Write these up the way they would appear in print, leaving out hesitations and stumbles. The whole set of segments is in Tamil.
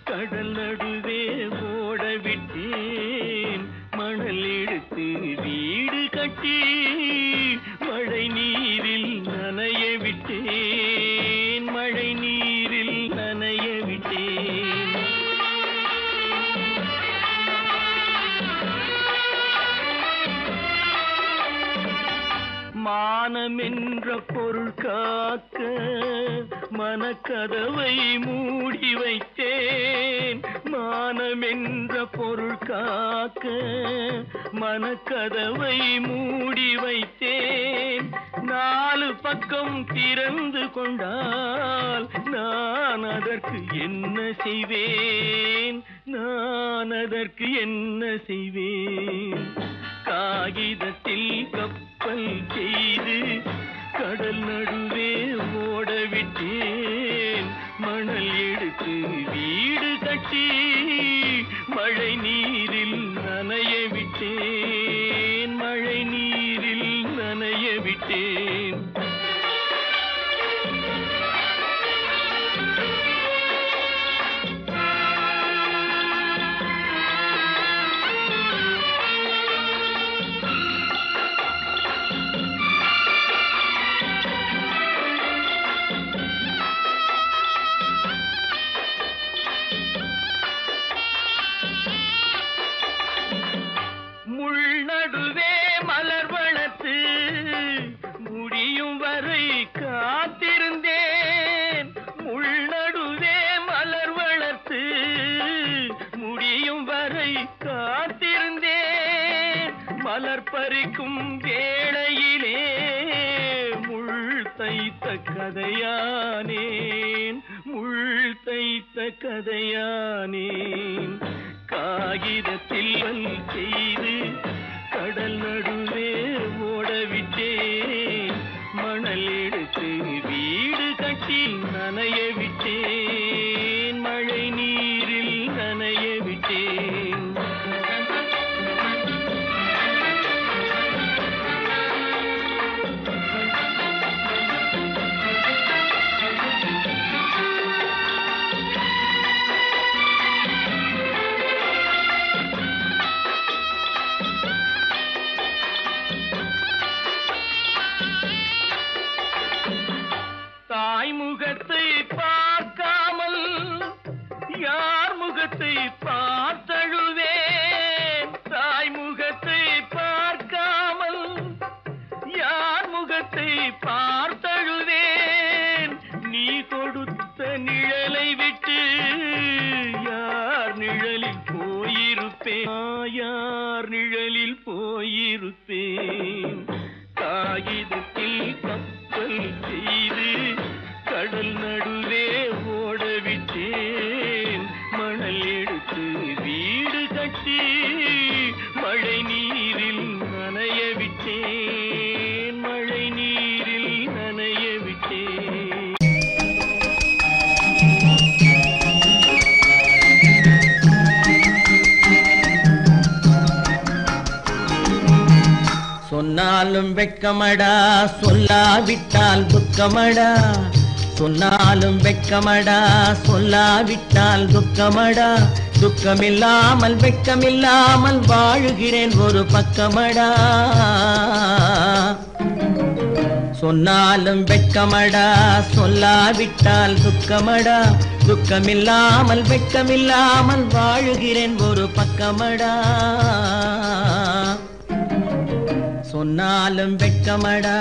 கடல் நடுவே ஓட விட்டேன் மணல் எடுத்து வீடு கட்டி மழை நீரில் நனைய விட்டேன் மழை நீரில் நனைய விட்டேன் மானம் என்ற பொருள் காக்க மனக்கதவை மூடி வைத்தேன் மானம் என்ற பொருள் காக்க மனக்கதவை மூடி வைத்தேன் நாலு பக்கம் திறந்து கொண்டால் நான் அதற்கு என்ன செய்வேன் நான் அதற்கு என்ன செய்வேன் காகிதத்தில் கப்பல் செய்து கடல் நடுவே ஓட விட்டேன் மணல் எடுத்து வீடு கட்டி மழை நீரில் நனைய விட்டேன் மழை நீரில் நனைய விட்டேன் நடுவே மலர் வளர்த்து முடியும் வரை காத்திருந்தேன் முள் நடுவே மலர் வளர்த்து முடியும் வரை காத்திருந்தேன் மலர் பறிக்கும் வேளையிலே முள் தைத்த கதையானேன் முள் தைத்த கதையானேன் காகிதத்தில் செய்து கடல் நடுவே ஓடவிட்டேன் மணல் எடுத்து வீடு கட்டி நனைய விட்டேன் மழை நீரில் நனைய விட்டேன் முகத்தை பார்க்காமல் யார் முகத்தை பார்த்தழுவேன் தாய் முகத்தை பார்க்காமல் யார் முகத்தை பார்த்தழுவேன் நீ கொடுத்த நிழலை விட்டு யார் நிழலில் போயிருப்பேன் யார் நிழலில் போயிருப்பேன் காகிதத்தில் கப்பல் செய்து கடல் நடுவே ஓடவிட்டேன் மணல் எடுத்து வீடு கட்டி மழை நீரில் நனைய விட்டேன் மழை நீரில் நனைய விட்டேன் சொன்னாலும் வெட்கமடா சொல்லாவிட்டால் துக்கமடா சொன்னாலும் வெட்கமடா சொல்லாவிட்டால் துக்கமடா துக்கமில்லாமல் வெட்கமில்லாமல் வாழுகிறேன் ஒரு பக்கமடா சொன்னாலும் வெட்கமடா சொல்லாவிட்டால் துக்கமடா துக்கமில்லாமல் வெட்கமில்லாமல் வாழுகிறேன் ஒரு பக்கமடா சொன்னாலும் வெட்கமடா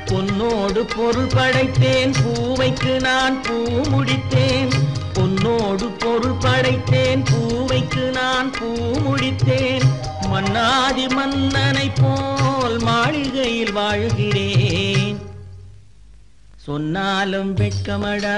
பொன்னோடு பொருள் படைத்தேன் பூவைக்கு நான் பூ முடித்தேன் பொன்னோடு பொருள் படைத்தேன் பூவைக்கு நான் பூ முடித்தேன் மன்னாதி மன்னனை போல் மாளிகையில் வாழ்கிறேன் சொன்னாலும் வெட்கமடா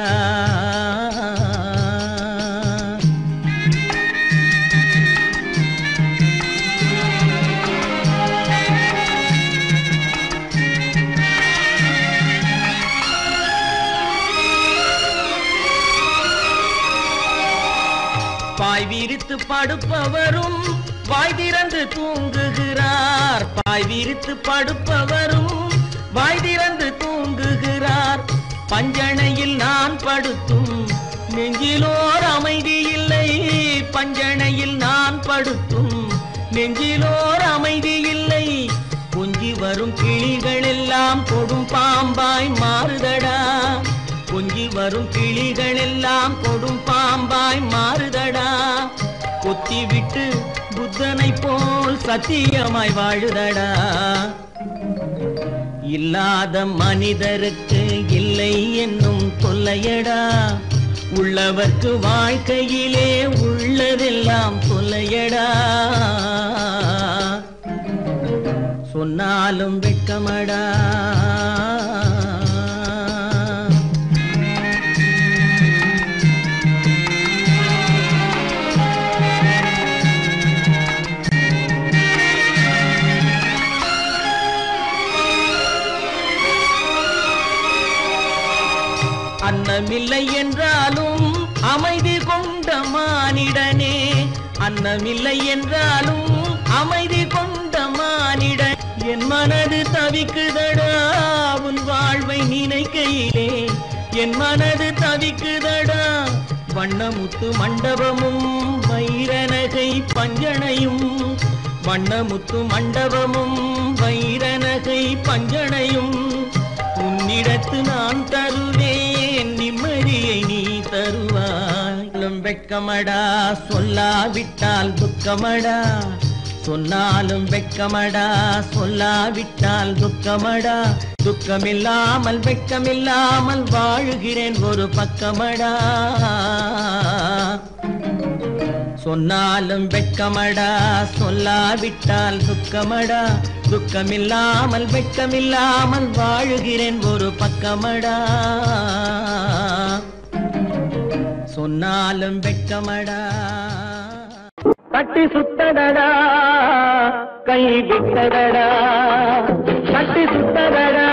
விரித்து படுப்பவரும் வாய் திறந்து தூங்குகிறார். பாய் விரித்து படுப்பவரும் வாய் திறந்து தூங்குகிறார். பஞ்சணையில் நான் படுத்தும் நெஞ்சிலோர் அமைதி இல்லை. பஞ்சணையில் நான் படுத்தும் நெஞ்சிலோர் அமைதி இல்லை. கொஞ்சி வரும் கிளிகள் எல்லாம் கொடும் பாம்பாய் மாறுதடா. கொஞ்சி வரும் கிளிகள் எல்லாம் கொடும் பாம்பாய் மாறுதடா. கொத்தி விட்டு புத்தனை போல் சத்தியமாய் வாழுதடா. இல்லாத மனிதருக்கு இல்லை என்னும் தொல்லையடா. உள்ளவர்க்கு வாழ்க்கையிலே உள்ளதெல்லாம் தொல்லையடா. சொன்னாலும் வெட்கமடா. அன்னமில்லை என்றாலும் அமைதி கொண்ட மானிடனே. அன்னமில்லை என்றாலும் அமைதி கொண்ட மானிடன். என் மனது தவிக்குதடா உன் வாழ்வை நினைக்கையிலே. என் மனது தவிக்குதடா. வண்ணமுத்து மண்டபமும் வைரநகை பஞ்சணையும். வண்ணமுத்து மண்டபமும் வைரநகை பஞ்சணையும். உன்னிடத்து நான் தருவேன் நிம்மதியை நீ தருவாய். வெட்கமடா சொல்லாவிட்டால் துக்கமடா. சொன்னாலும் வெட்கமடா சொல்லாவிட்டால் துக்கமடா. துக்கமில்லாமல் வெட்கமில்லாமல் வாழுகிறேன் ஒரு பக்கமடா. சொன்னாலும் வெட்கமடா சொல்லாவிட்டால் துக்கமடா. துக்கமில்லாமல் வெட்கமில்லாமல் வாழுகிறேன் ஒரு பக்கமடா. சொன்னாலும் வெட்கமடா. கட்டி சுத்தடடா கை விட்டதடா. கட்டி சுத்தடடா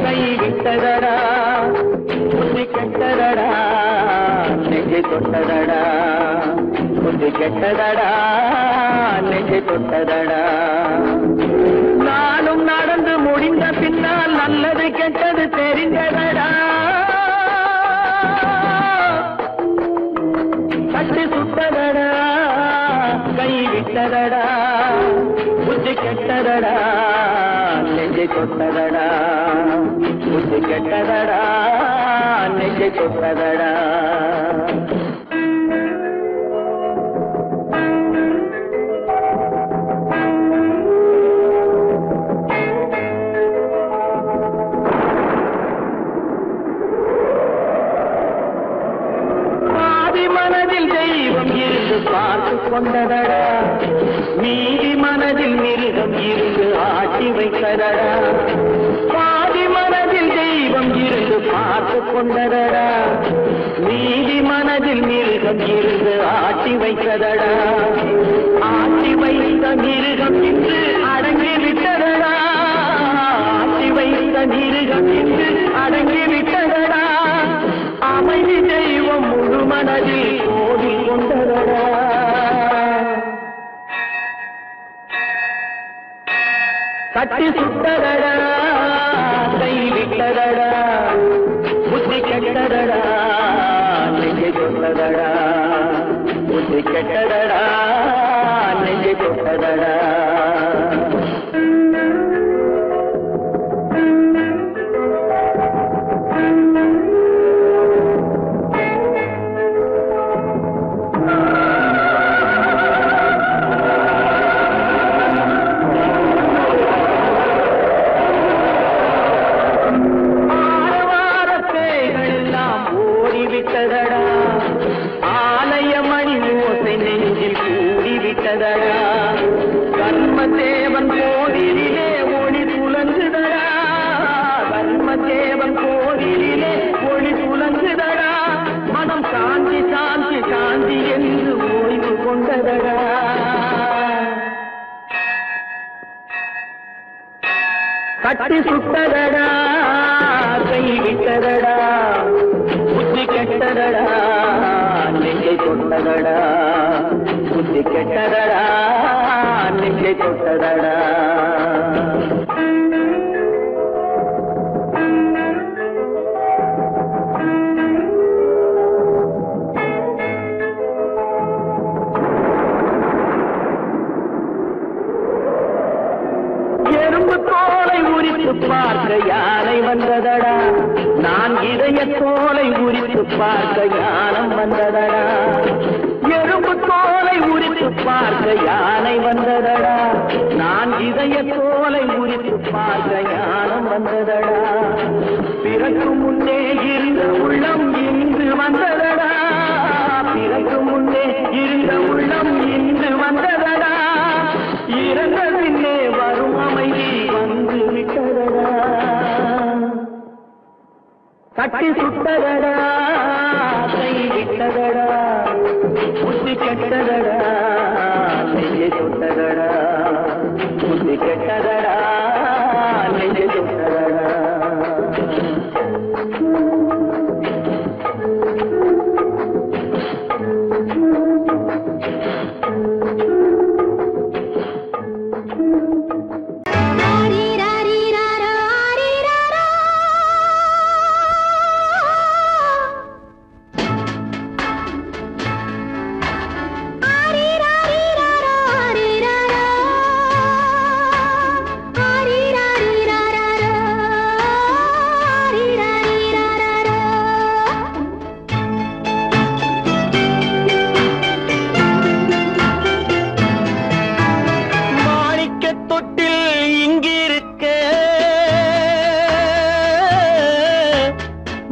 கை விட்டதடா. புத்தி கெட்டதடா நெஞ்சை தொட்டதடா. புத்தி கெட்டதடா நெஞ்சை தொட்டதடா. நானும் நடந்து முடிந்த பின்னால் நல்லது கெட்டது தெரிந்ததடா. கட்டி சுட்டதடா கை விட்டதடா. புத்தி கெட்டதடா நெஞ்சை தொட்டதடா. புத்தி கெட்டதடா நெஞ்சை தொட்டதடா. பார்த்து கொண்டதடா. மீதி மனதில் மிருகம் இருந்து ஆட்டி வைத்ததடா. பாதி மனதில் தெய்வம் இருந்து பார்த்து கொண்டதடா. மீதி மனதில் மிருகம் இருந்து ஆட்டி வைத்ததடா. ஆட்டி வைத்த மிருகம் இன்று அடங்கி விட்டதடா. ஆட்டி வைத்த மிருகம் இன்று அடங்கி விட்டதடா. அமைதி தெய்வம் முழு மனதில் கோடி கொண்டதடா. கட்டி சுட்டதடா கை விட்டதடா. புத்தி கெட்டதடா நெஞ்சை தொட்டதடா. புத்தி கெட்டதடா நெஞ்சை தொட்டதடா. ஆலயமணி ஓசை நெஞ்சில் கூடிவிட்டதடா. கர்மதேவன் கோவிலிலே ஒளி துலங்குதடா. கர்மதேவன் கோவிலிலே ஒளி துலங்குதடா. மனம் சாந்தி சாந்தி சாந்தி என்று ஓய்வு கொண்டதடா. கட்டி சுட்டதடா கை விட்டதடா. புத்தி கெட்டதடா நெஞ்சை தொட்டதடா. தொட்டதடா புத்தி கெட்டதடா நெஞ்சை தொட்டதடா எறும்பு தோலை உரித்து பார்க்க யானை வந்ததடா நான் இதய தோலை உரித்து பார்க்க யானம் வந்ததடா எறும்பு தோலை உரித்து பார்க்க யானை வந்ததடா நான் இதய தோலை உரித்து பார்க்க யானம் வந்ததடா பிறகு முன்னே இருந்த உள்ளம் இன்று வந்ததடா பிறகு முன்னே இருந்த உள்ளம் இன்று வந்ததடா இறந்த பின்னே வரும் அமைதி வந்து விட்டதடா கட்டி சுட்டதடா கை விட்டதடா புத்தி கெட்டதடா நெஞ்சை சுட்டதடா புத்தி கெட்டதடா நெஞ்சை சுட்டதடா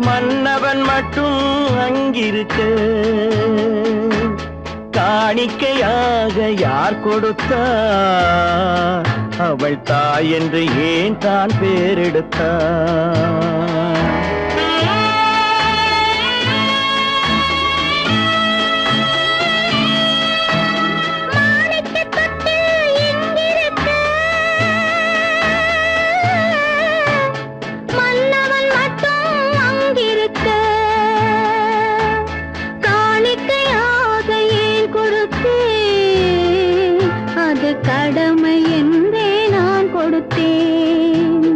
மன்னவன் மட்டும் அங்கிருக்க காணிக்கையாக யார் கொடுத்தார் அவள் தாய் என்று ஏன் தான் பேரெடுத்தார் கடமை என்றே நான் கொடுத்தேன்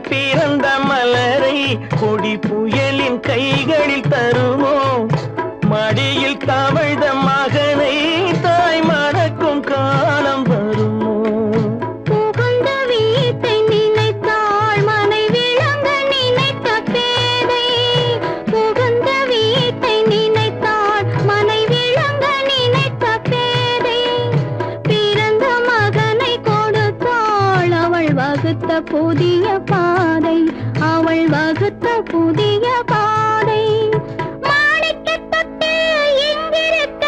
பிறந்த மலரை கொடி புயலின் கைகளில் தருமோ மடியில் தவழ்ந்த மகனை தாய் மறக்கும் காலம் வருமோ புகுந்த வீட்டை நினைத்தாள் மனை விளங்க நினைத்த பேதை புகுந்த வீட்டை நினைத்தாள் மனை விளங்க நினைத்த பேதை பிறந்த மகனை கொடுத்தாள் அவள் வகுத்த புதிய பாதை அவள் வகுத்த புதிய பாதை மாணிக்கத் தொட்டில் இங்கிருக்க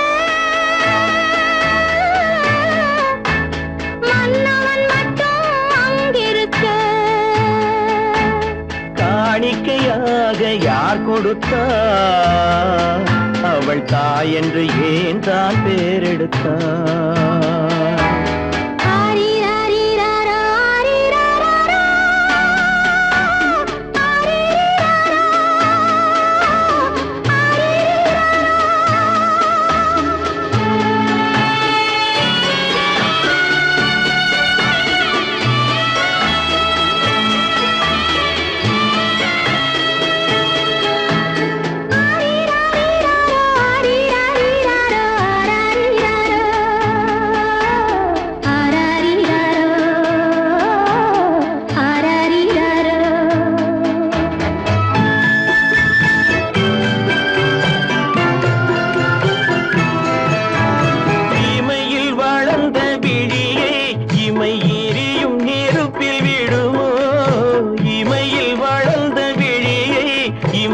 மன்னவன் மட்டும் அங்கிருக்க காணிக்கையாக யார் கொடுத்தார் அவள் தாய் என்று ஏன் தான் பேரெடுத்தார்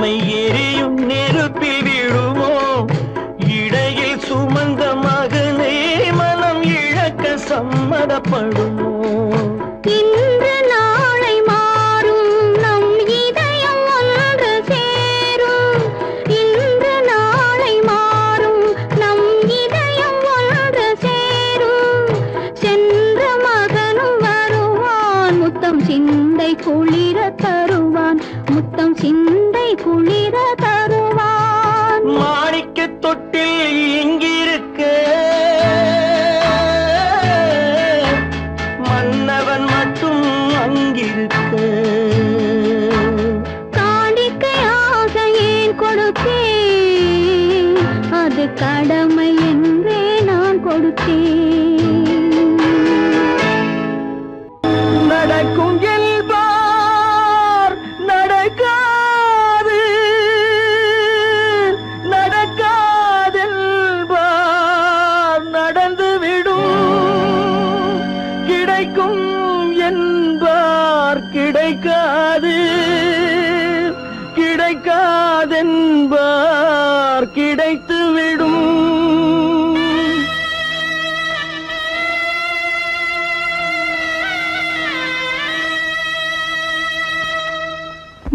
இளமை எரியும் நெருப்பில் விழுமோ இடையில் சுமந்த மகனே மனம் இழக்க சம்மதப்படுமோ இன்று நாளை மாறும் நம் இதயம் ஒன்று சேரும் இன்று நாளை மாறும் நம் இதயம் ஒன்று சேரும் சென்ற மகனும் வருவான் முத்தம் சிந்தை குளிர தருவான் முத்தம் சிந்தை குளிர தருவான் மாணிக்க தொட்டில் இங்கிருக்க மன்னவன் மட்டும் அங்கிருக்க காணிக்கையாக ஏன் கொடுத்தேன் அது கடமை என்றே நான் கொடுத்தேன் நடக்கும் என்பார் நடக்காது நடக்காதென்பார் நடந்துவிடும் கிடைக்கும் என்பார் கிடைக்காது கிடைக்காதென்பார் கிடைத்துவிடும்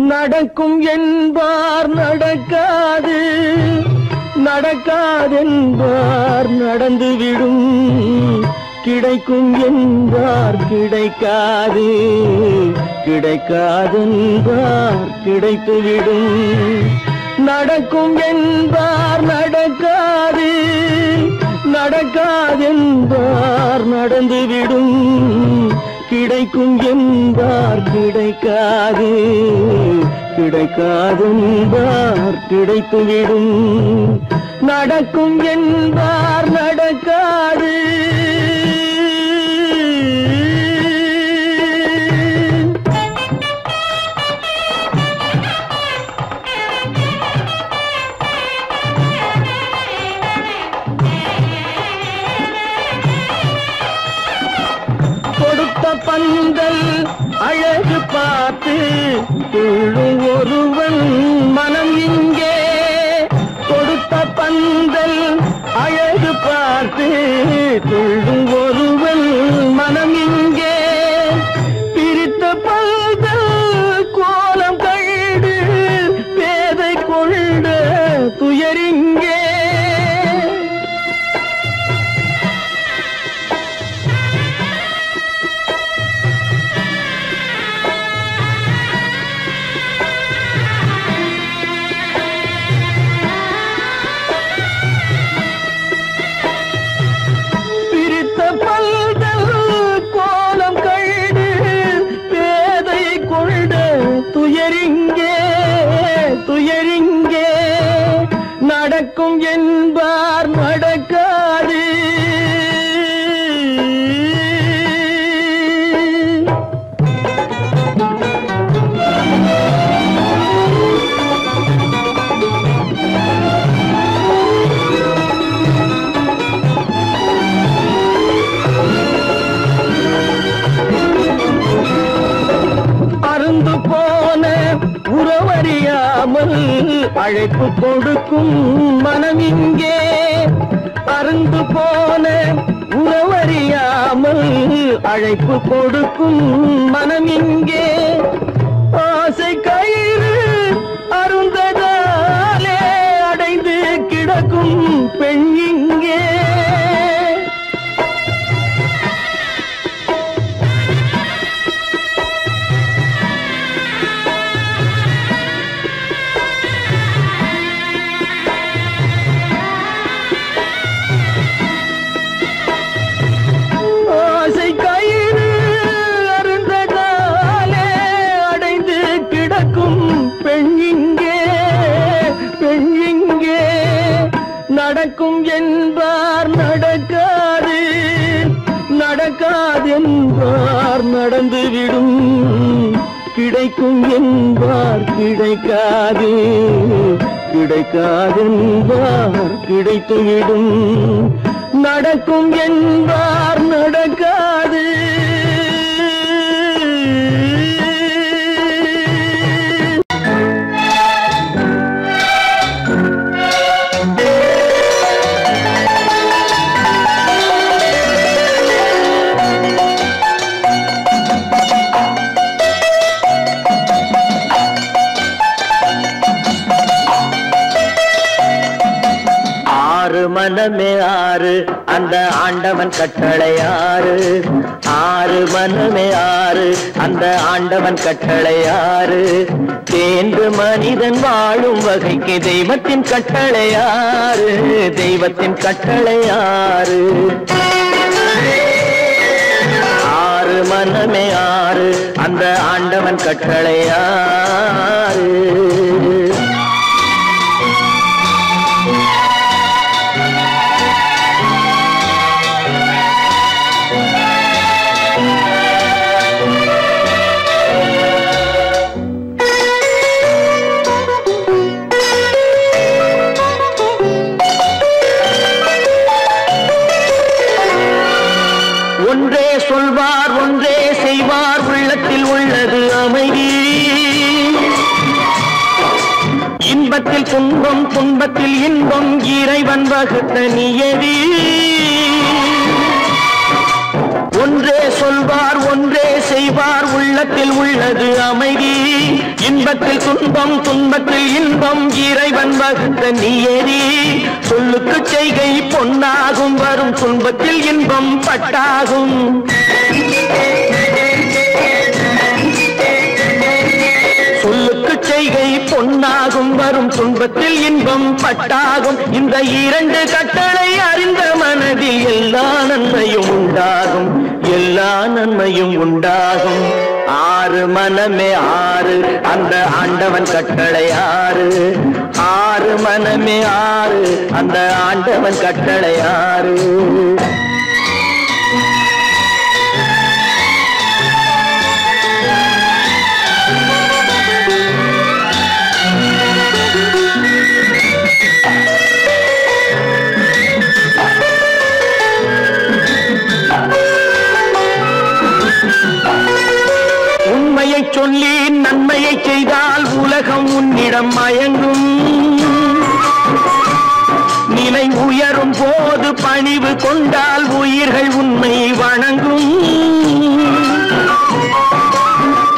நடக்கும் என்பார் நடக்காது நடக்காதென்பார் நடந்துவிடும் கிடைக்கும் என்பார் கிடைக்காது கிடைக்காதென்பார் கிடைத்துவிடும் நடக்கும் என்பார் நடக்காது நடக்காதென்பார் நடந்துவிடும் கிடைக்கும் என்பார் கிடைக்காது கிடைக்காதென்பார் கிடைத்துவிடும் நடக்கும் என்பார் நடக்காது பந்தல் அழகு பார்த்து துள்ளும் ஒருவன் மனம் இங்கே கொடுத்த பந்தல் அழகு பார்த்து துள்ளும் ஒருவன் மனம் இங்கே பிரித்த பந்தல் கோலம் கண்டு பேதை கொண்ட துயரிங்கே துயரிங்கே நடக்கும் என்பார் நடக்காது அருந்து போன உறவறியாமல் அழைப்பு கொடுக்கும் மனம் இங்கே அருந்து போன உறவறியாமல் அழைப்பு கொடுக்கும் மனம் இங்கே ஆசை கயிறு அருந்ததாலே அடைந்து கிடக்கும் பெண் இங்கே நடக்கும் என்பார் நடக்காது நடக்காதென்பார் நடந்துவிடும் கிடைக்கும் என்பார் கிடைக்காது கிடைக்காதென்பார் கிடைத்துவிடும் நடக்கும் என்பார் நடக்காது மனமே ஆறு அந்த ஆண்டவன் கட்டளை ஆறு ஆறு மனமே ஆறு அந்த ஆண்டவன் கட்டளை ஆறு தேர்ந்து மனிதன் வாழும் வகைக்கு தெய்வத்தின் கட்டளை ஆறு தெய்வத்தின் கட்டளை ஆறு ஆறு மனமே ஆறு அந்த ஆண்டவன் கட்டளை ஆறு ஒன்றே சொல்வார் ஒன்றே செய்வார் உள்ளத்தில் உள்ளது அமைதி இன்பத்தில் துன்பம் துன்பத்தில் இன்பம் இறைவன் வகுத்த நியதி ஒன்றே சொல்வார் ஒன்றே செய்வார் உள்ளத்தில் உள்ளது அமைதி இன்பத்தில் துன்பம் துன்பத்தில் இன்பம் இறைவன் வகுத்த நியதி சொல்லுக்கு செய்கை பொன்னாகும் வரும் துன்பத்தில் இன்பம் பட்டாகும் சொல்லுக்கு செய்கை பொன்னாகும் வரும் துன்பத்தில் இன்பம் பட்டாகும் இந்த இரண்டு கட்டளை அறிந்த மனதில் எல்லா நன்மையும் உண்டாகும் எல்லா நன்மையும் உண்டாகும் ஆறு மனமே ஆறு அந்த ஆண்டவன் கட்டளை ஆறு ஆறு மனமே ஆறு அந்த ஆண்டவன் கட்டளை ஆறு உண்மையை சொல்லி நன்மையை செய்தால் உலகம் உன்னிடம் மயங்கும் நிலை உயரும் போது பணிவு கொண்டால் உயிர்கள் உன்னை வணங்கும்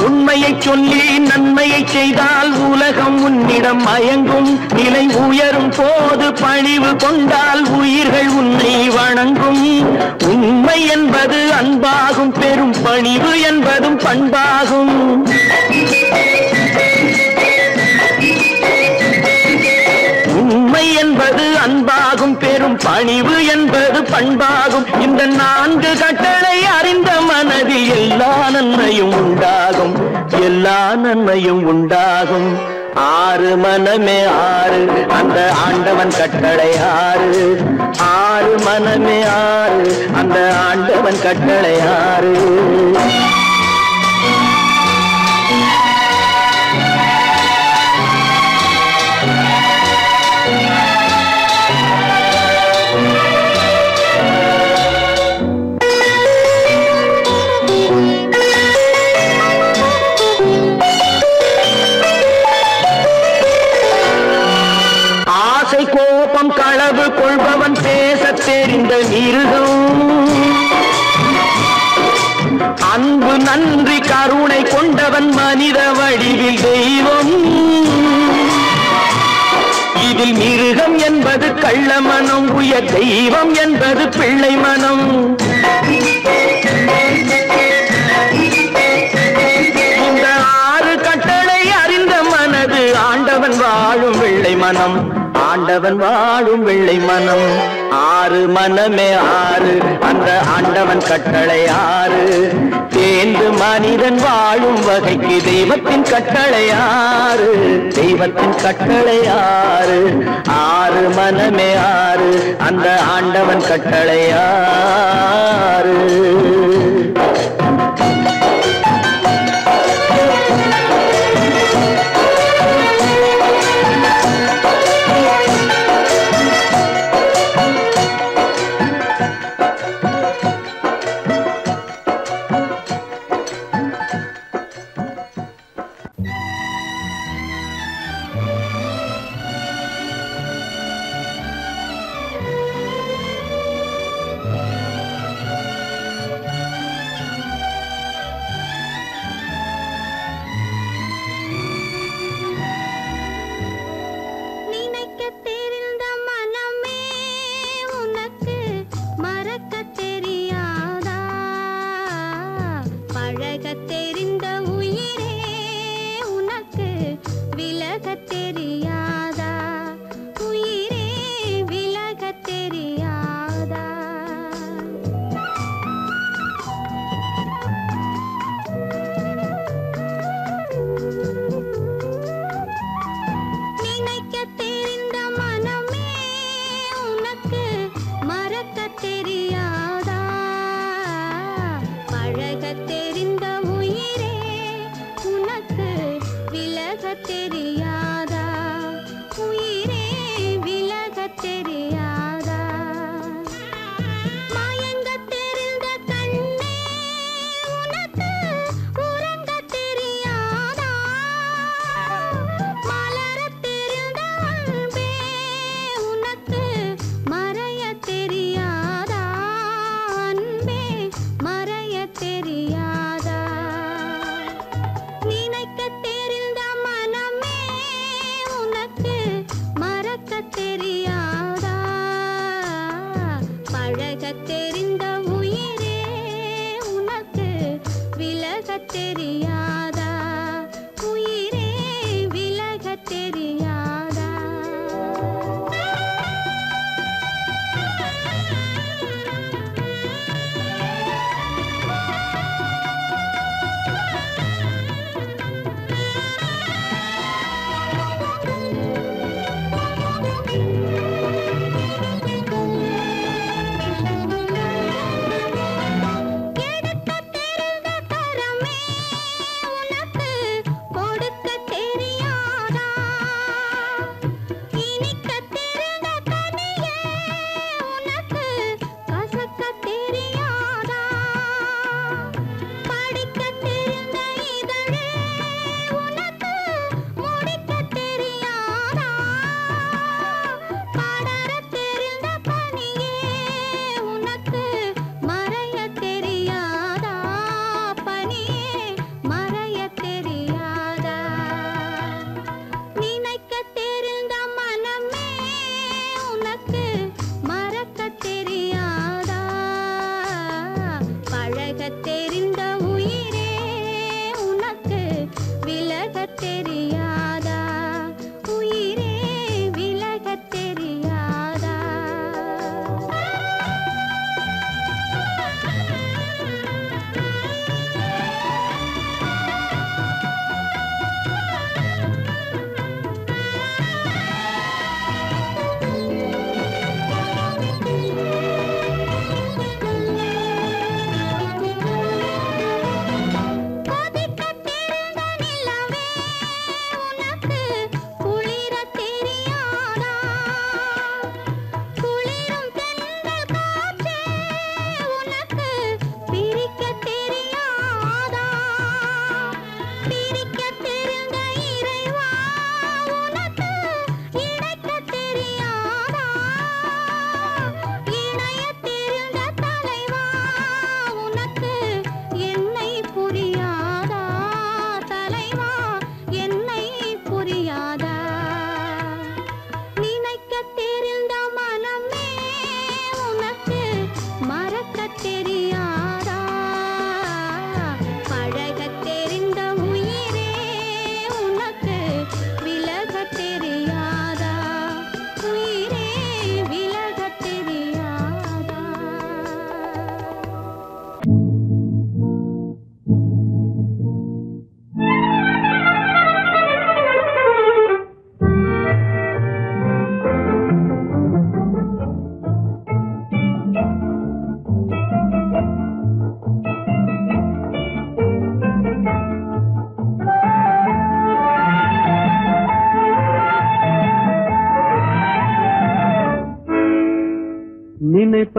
உண்மையை சொல்லி நன்மையை செய்தால் உலகம் உன்னிடம் மயங்கும் நிலை உயரும் போது பணிவு கொண்டால் உயிர்கள் உன்னை வணங்கும் உண்மை என்பது அன்பாகும் பெரும் பணிவு என்பதும் பண்பாகும் உண்மை என்பது அன்பாகும் பெரும் பணிவு என்பது பண்பாகும் இந்த நான்கு கட்டளை அறிந்த மனதில் எல்லா நன்மையும் உண்டாகும் எல்லா நன்மையும் உண்டாகும் ஆறு மனமே ஆறு அந்த ஆண்டவன் கட்டளை ஆறு ஆறு மனமே ஆறு அந்த ஆண்டவன் கட்டளை ஆறு கோபம் களவு கொள்பவன் பேச தெரிந்த மிருகம் அன்பு நன்றி கருணை கொண்டவன் மனித வடிவில் தெய்வம் இதில் மிருகம் என்பது கள்ள மனம் உயர் தெய்வம் என்பது பிள்ளை மனம் இந்த ஆறு கட்டளை அறிந்த மனது ஆண்டவன் வாழும் வெள்ளை மனம் ஆண்டவன் வாழும் வெள்ளை மனம் ஆறு மனமே ஆறு அந்த ஆண்டவன் கட்டளை ஆறு தேர்ந்து மனிதன் வாழும் வகைக்கு தெய்வத்தின் கட்டளை ஆறு தெய்வத்தின் கட்டளை ஆறு ஆறு மனமே ஆறு அந்த ஆண்டவன் கட்டளை ஆறு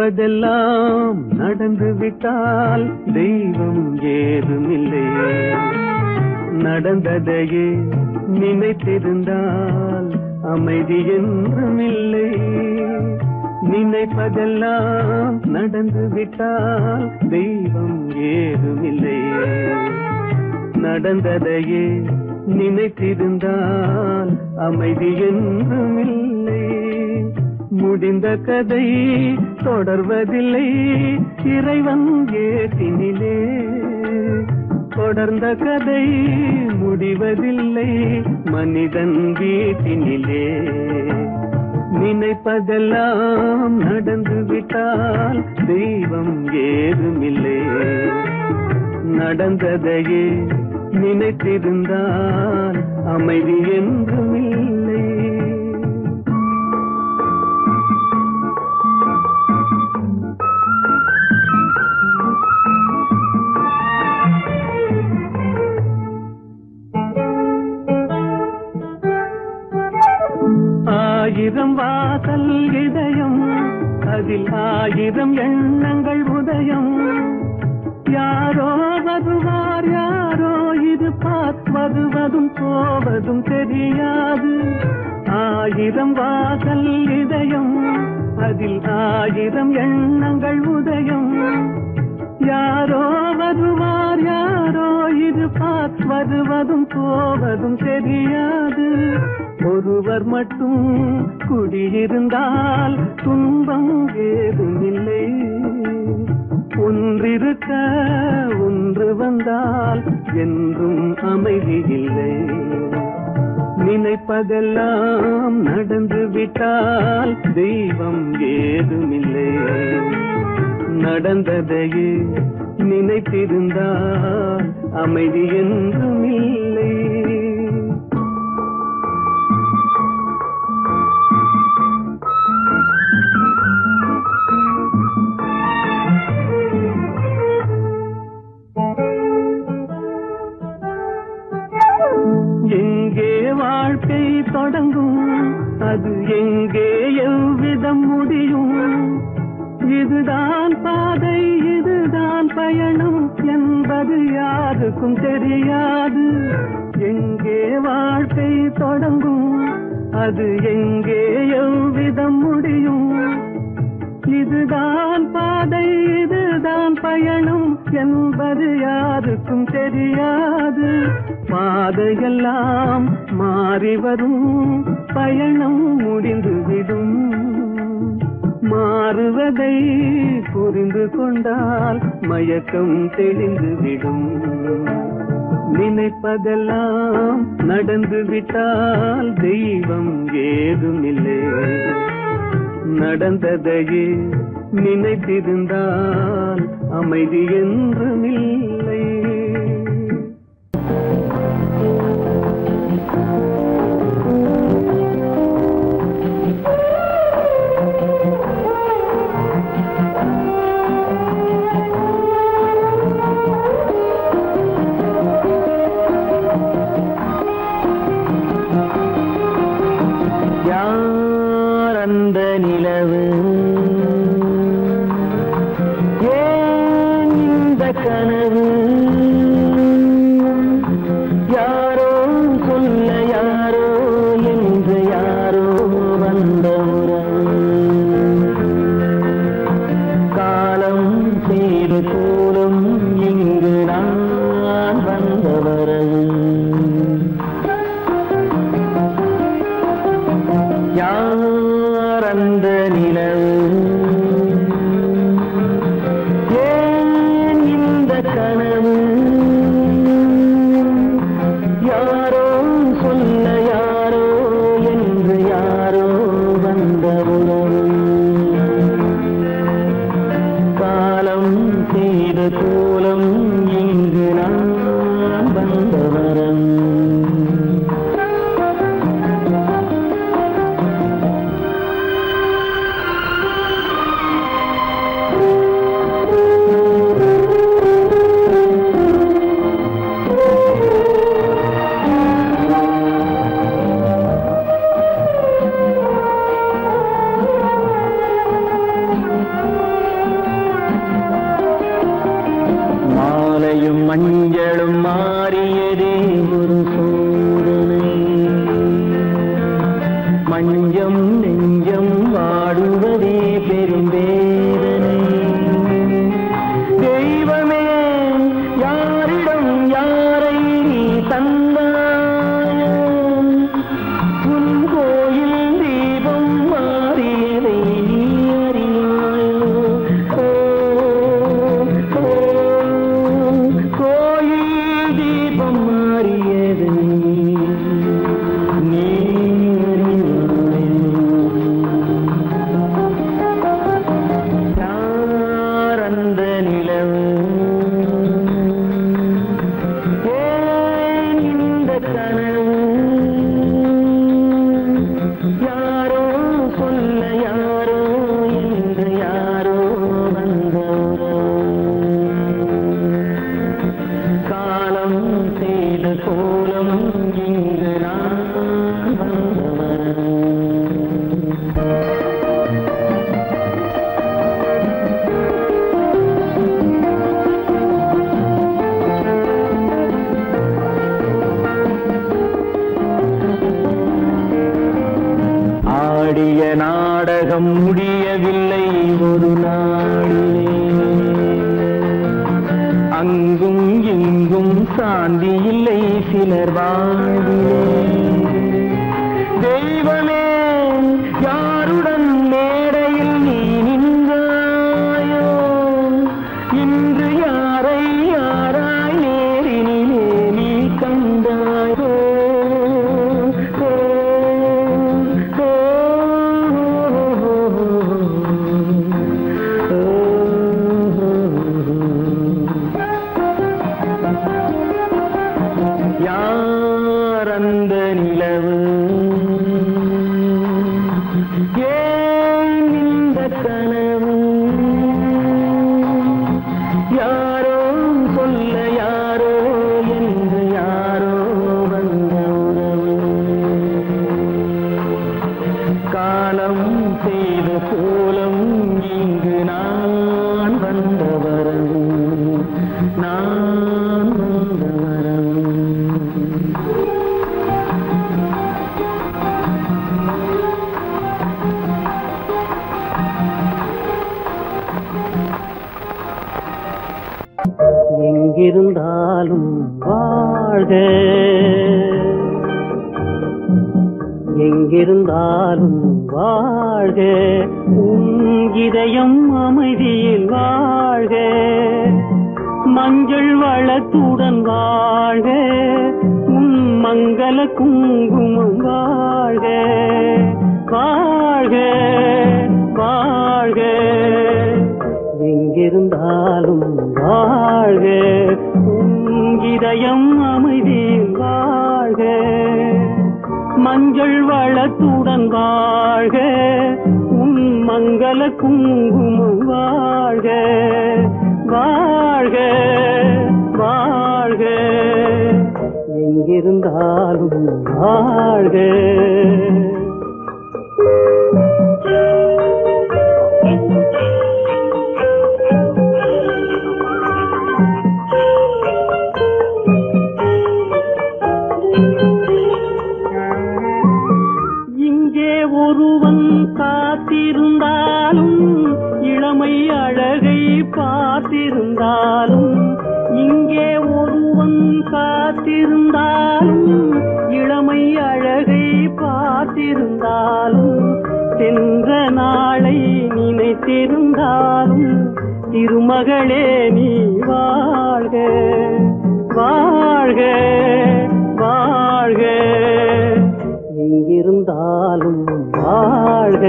நினைப்பதெல்லாம் நடந்து விட்டால் தெய்வம் ஏதுமில்லை. நடந்ததையே நினைத்திருந்தால் அமைதி என்றும் இல்லை. நினைப்பதெல்லாம் நடந்து விட்டால் தெய்வம் ஏதுமில்லை. நடந்ததையே நினைத்திருந்தால் அமைதி என்றும் இல்லை. முடிந்த கதை தொடர்வதில்லை இறைவன் ஏட்டினிலே. தொடர்ந்த கதை முடிவதில்லை மனிதன் வீட்டினிலே. நினைப்பதெல்லாம் நடந்து விட்டால் தெய்வம் ஏதுமில்லை. நடந்ததையே நினைத்திருந்தால் அமைதி என்றும் இல்லை. ஆயிரம் வாசல் இதயம் அதில் ஆயிரம் எண்ணங்கள் உதயம். யாரோ வருவார் யாரோ இருப்பார் வருவதும் போவதும் தெரியாது. ஆயிரம் வாசல் இதயம் அதில் ஆயிரம் எண்ணங்கள் உதயம். யாரோ வருவார் யாரோ இருப்பார் வருவதும் போவதும் தெரியாது. ஒருவர் மட்டும் குடியிருந்தால் துன்பம் ஏதுமில்லை. ஒன்றிருக்க ஒன்று வந்தால் என்றும் அமைதி இல்லை. நினைப்பதெல்லாம் நடந்து விட்டால் தெய்வம் ஏதுமில்லை. நடந்ததையே நினைத்திருந்தால் அமைதி என்றும் இல்லை. எங்கே வாழ்க்கை தொடங்கும் அது எங்கே எவ்விதம் முடியும். இதுதான் பாதை இதுதான் பயணம் என்பது யாருக்கும் தெரியாது. எங்கே வாழ்க்கை தொடங்கும் அது எங்கே எவ்விதம் முடியும். இதுதான் பாதை இதுதான் பயணம் என்பது யாருக்கும் தெரியாது. பாதையெல்லாம் மாறி வரும் பயணம் முடிந்துவிடும். மாறுவதை புரிந்து கொண்டால் மயக்கம் தெளிந்துவிடும். நினைப்பதெல்லாம் நடந்து விட்டால் தெய்வம் ஏதுமில்லை. நடந்ததையே நினைத்திருந்தால் அமைதி என்றும் இல்லை. யார் அந்த நிலவு ஏன் இந்த கனவு. யாரோ மஞ்சம் நெஞ்சம் வாடுவதே பெரும் வேதனை. தெய்வமே யாரிடம் யாரை நீ தந்தாயோ, உன் கோயில் தீபம் மாறியதை நீ அறியாயோ. கோயில் தீபம் மாறியதை நீ யாரந்த நிலவு, ஏன் இந்த கனவு, யாரோ சொல்ல யாரோ என்று யாரோ வந்தவரோ, காலம் செய்த கோலம் இங்கு நான் வந்தவன். ஆடிய நாடகம் முடியவில்லை ஒரு நாளிலே, அங்கும் இங்கும் சாந்தி இல்லை சிலர் வாழ்விலே. தெய்வமே யாருடன் மேடையில் நீ நின்றாயோ, இன்று யாரை யாராய் நேரினிலே நீ கண்டாயோ. யாரந்த நிலவு, ஏன் இந்த கனவு, யாரோ சொல்ல யாரோ என்று யாரோ வந்த உறவு, காலம் செய்த கோலம் இங்கு நான் வந்த வரவு, நான் வந்த வரவு. எங்கிருந்தாலும் வாழ்க, எங்கிருந்தாலும் வாழ்க, உன் இதயம் அமைதியில் வாழ்க, மஞ்சள் வளத்துடன் வாழ்க, உன் மங்கள குங்குமம் வாழ்க, வாழ்க வாழ்க. எங்கிருந்தாலும் வாழ்க, உன் இதயம் அமைதியில் வாழ்க, மஞ்சள் வளத்துடன் வாழ்க, உன் மங்கள குங்குமம் வாழ்க, வாழ்க வாழ்க. எங்கிருந்தாலும் வாழ்க. ஒருவன் காத்திருந்தாலும் இளமை அழகை பார்த்திருந்தாலும், இங்கே ஒருவன் காத்திருந்தாலும் இளமை அழகை பார்த்திருந்தாலும், சென்ற நாளை நினைத்திருந்தாலும் திருமகளே நீ வாழ்க, வாழ்க வாழ்க. எங்கிருந்தாலும் வாழ்க.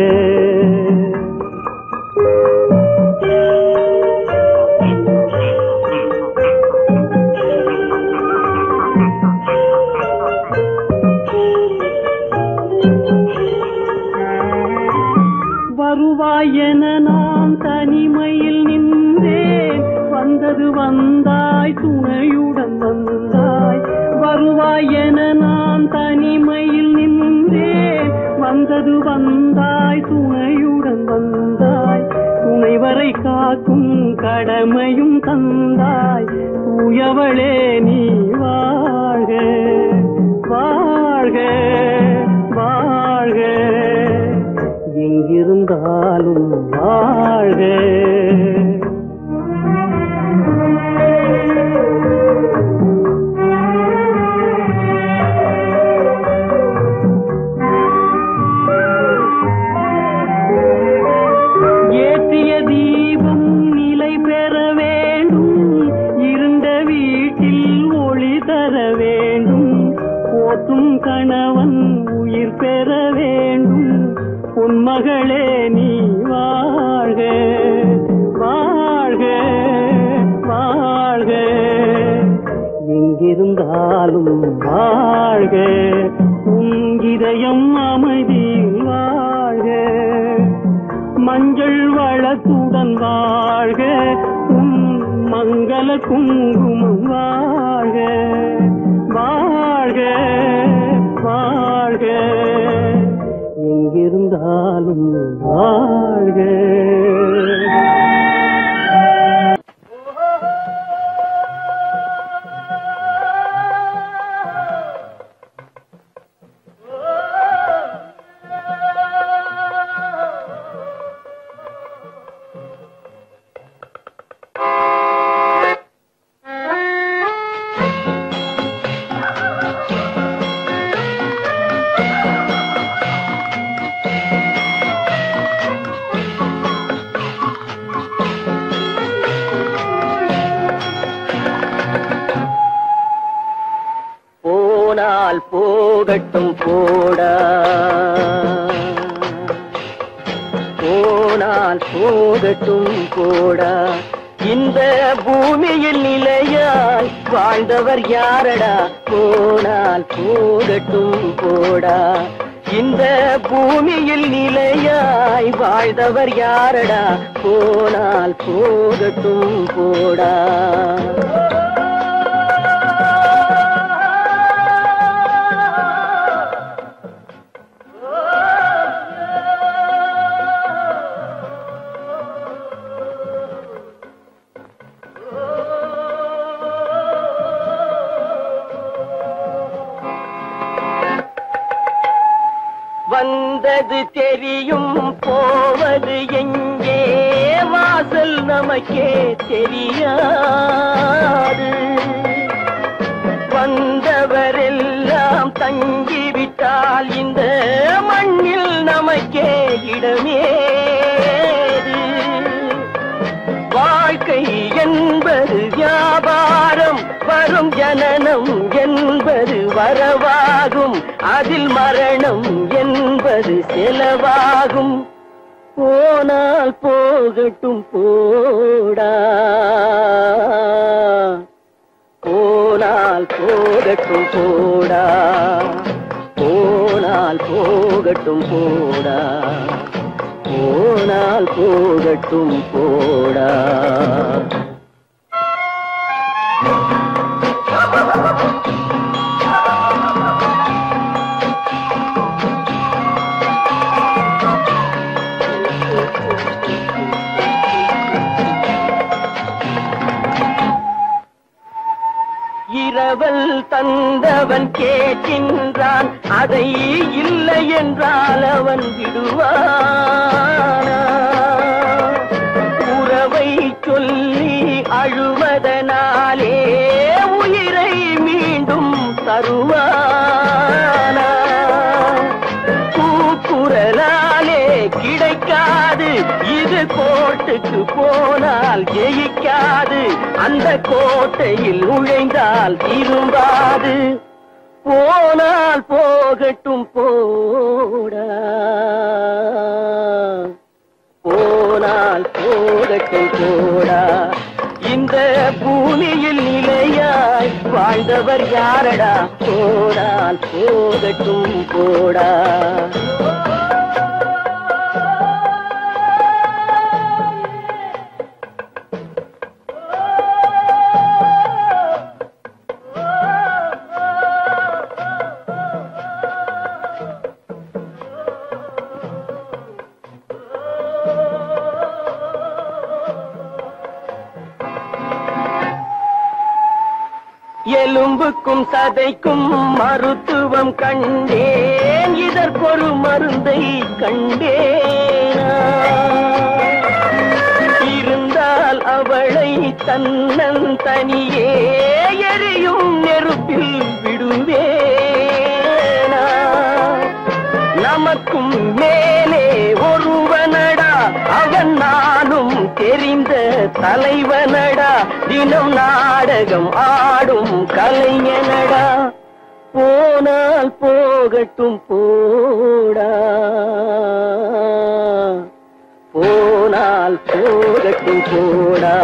வருவாய் என நான் தனிமையில் நின்றேன், வந்தது வந்தாய் துணையுடன் வந்தாய். வருவாய் என நான் தனிமையில் நின்றேன், வந்தது வந்தாய் துணையுடன் வந்தாய். துணைவரை காக்கும் கடமையும் தந்தாய், தூயவளே நீ வாழ்க, வாழ்க வாழ்க. பெற வேண்டும் பொன்மகளே நீ வாழ்க வாழ்க வாழ்க எங்கிருந்தாலும் வாழ்க உன் இதயம் அமைதியில் வாழ்க மஞ்சள் வளத்துடன் வாழ்க உன் மங்கள குங்குமம் வாழ்க வாழ்க வாழ்க எங்கிருந்தாலும் வாழ்க. போகட்டும் போடா போனால் போகட்டும் போடா இந்த பூமியில் நிலையாய் வாழ்ந்தவர் யாரடா போனால் போகட்டும் போடா இந்த பூமியில் நிலையாய் வாழ்ந்தவர் யாரடா போனால் போகட்டும் போடா. வந்தது தெரியும் போவது எங்கே வாசல் நமக்கே தெரியாது வந்தவரெல்லாம் தங்கிவிட்டால் இந்த மண்ணில் நமக்கே இடமேது வாழ்க்கை என்பது வியாபாரம் வரும் ஜனனம் என்பது வரவாகும் அதில் மரணம் என்பது செலவாகும் போனால் போகட்டும் போடா போனால் போகட்டும் போடா போனால் போகட்டும் போடா போனால் போகட்டும் போடா. இரவல் தந்தவன் கேட்கின்றான் அதை இல்லை என்றால் அவன் விடுவானா உறவை சொல்லி அழுவதனாலே உயிரை மீண்டும் தருவானா கூக்குரலாலே கிடைக்காது இது கோட்டுக்கு போனால் ஜெயிக்காது அந்த கோட்டையில் நுழைந்தால் திரும்பாது போனால் போகட்டும் போடா போனால் போகட்டும் போடா இந்த பூமியில் நிலையாய் வாழ்ந்தவர் யாரடா போனால் போகட்டும் போடா. எலும்புக்கும் சதைக்கும் மருத்துவம் கண்டேன் இதற்கொரு மருந்தை கண்டேனா இருந்தால் அவளை தன்னன் தனியே எரியும் நெருப்பில் விடுவேனா நமக்கும் மேலே ஒருவனடா அவன் நானும் தெரிந்த தலைவனடா தினம் நாடகம் ஆடும் கலைஞனடா போனால் போகட்டும் போடா, போனால் போகட்டும் போடா.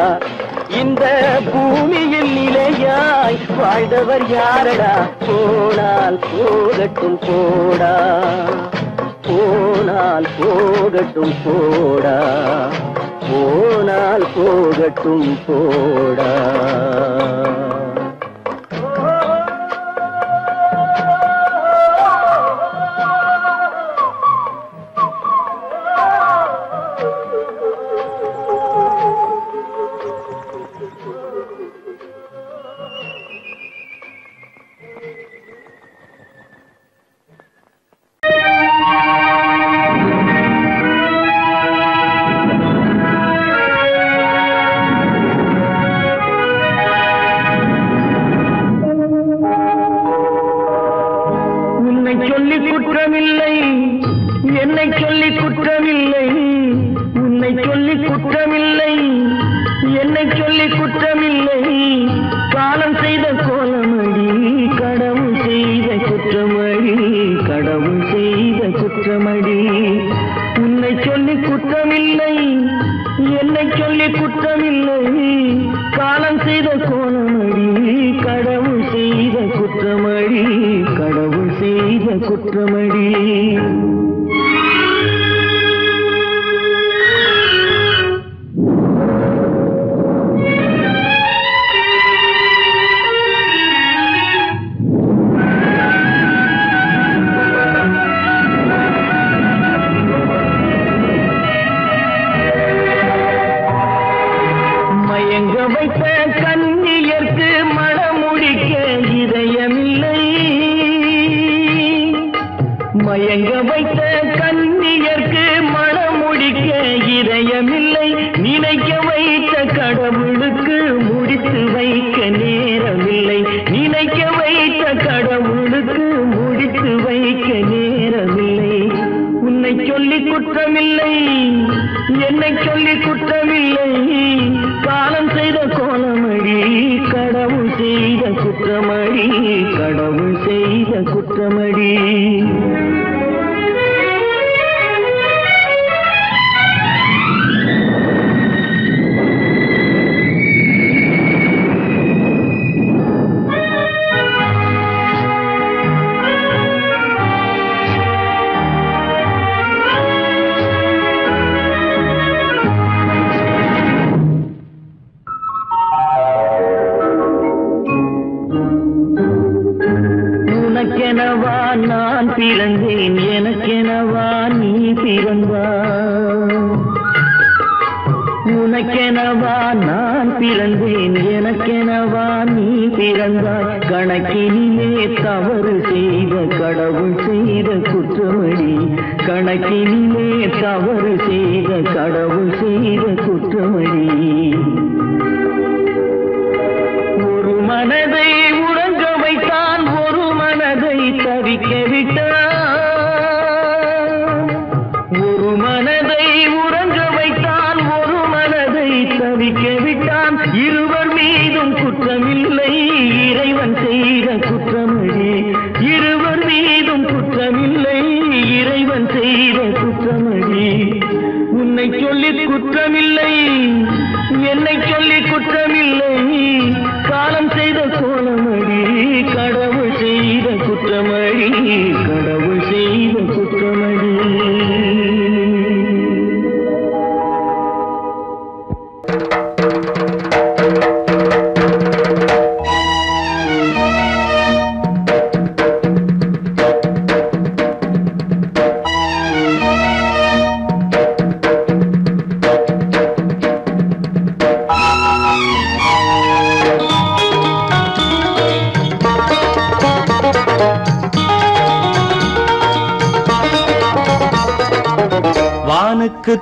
இந்த பூமியில் நிலையாய் வாழ்ந்தவர் யாரடா? போனால் போகட்டும் போடா, போனால் போகட்டும் போடா, போனால் போகட்டும் போடா.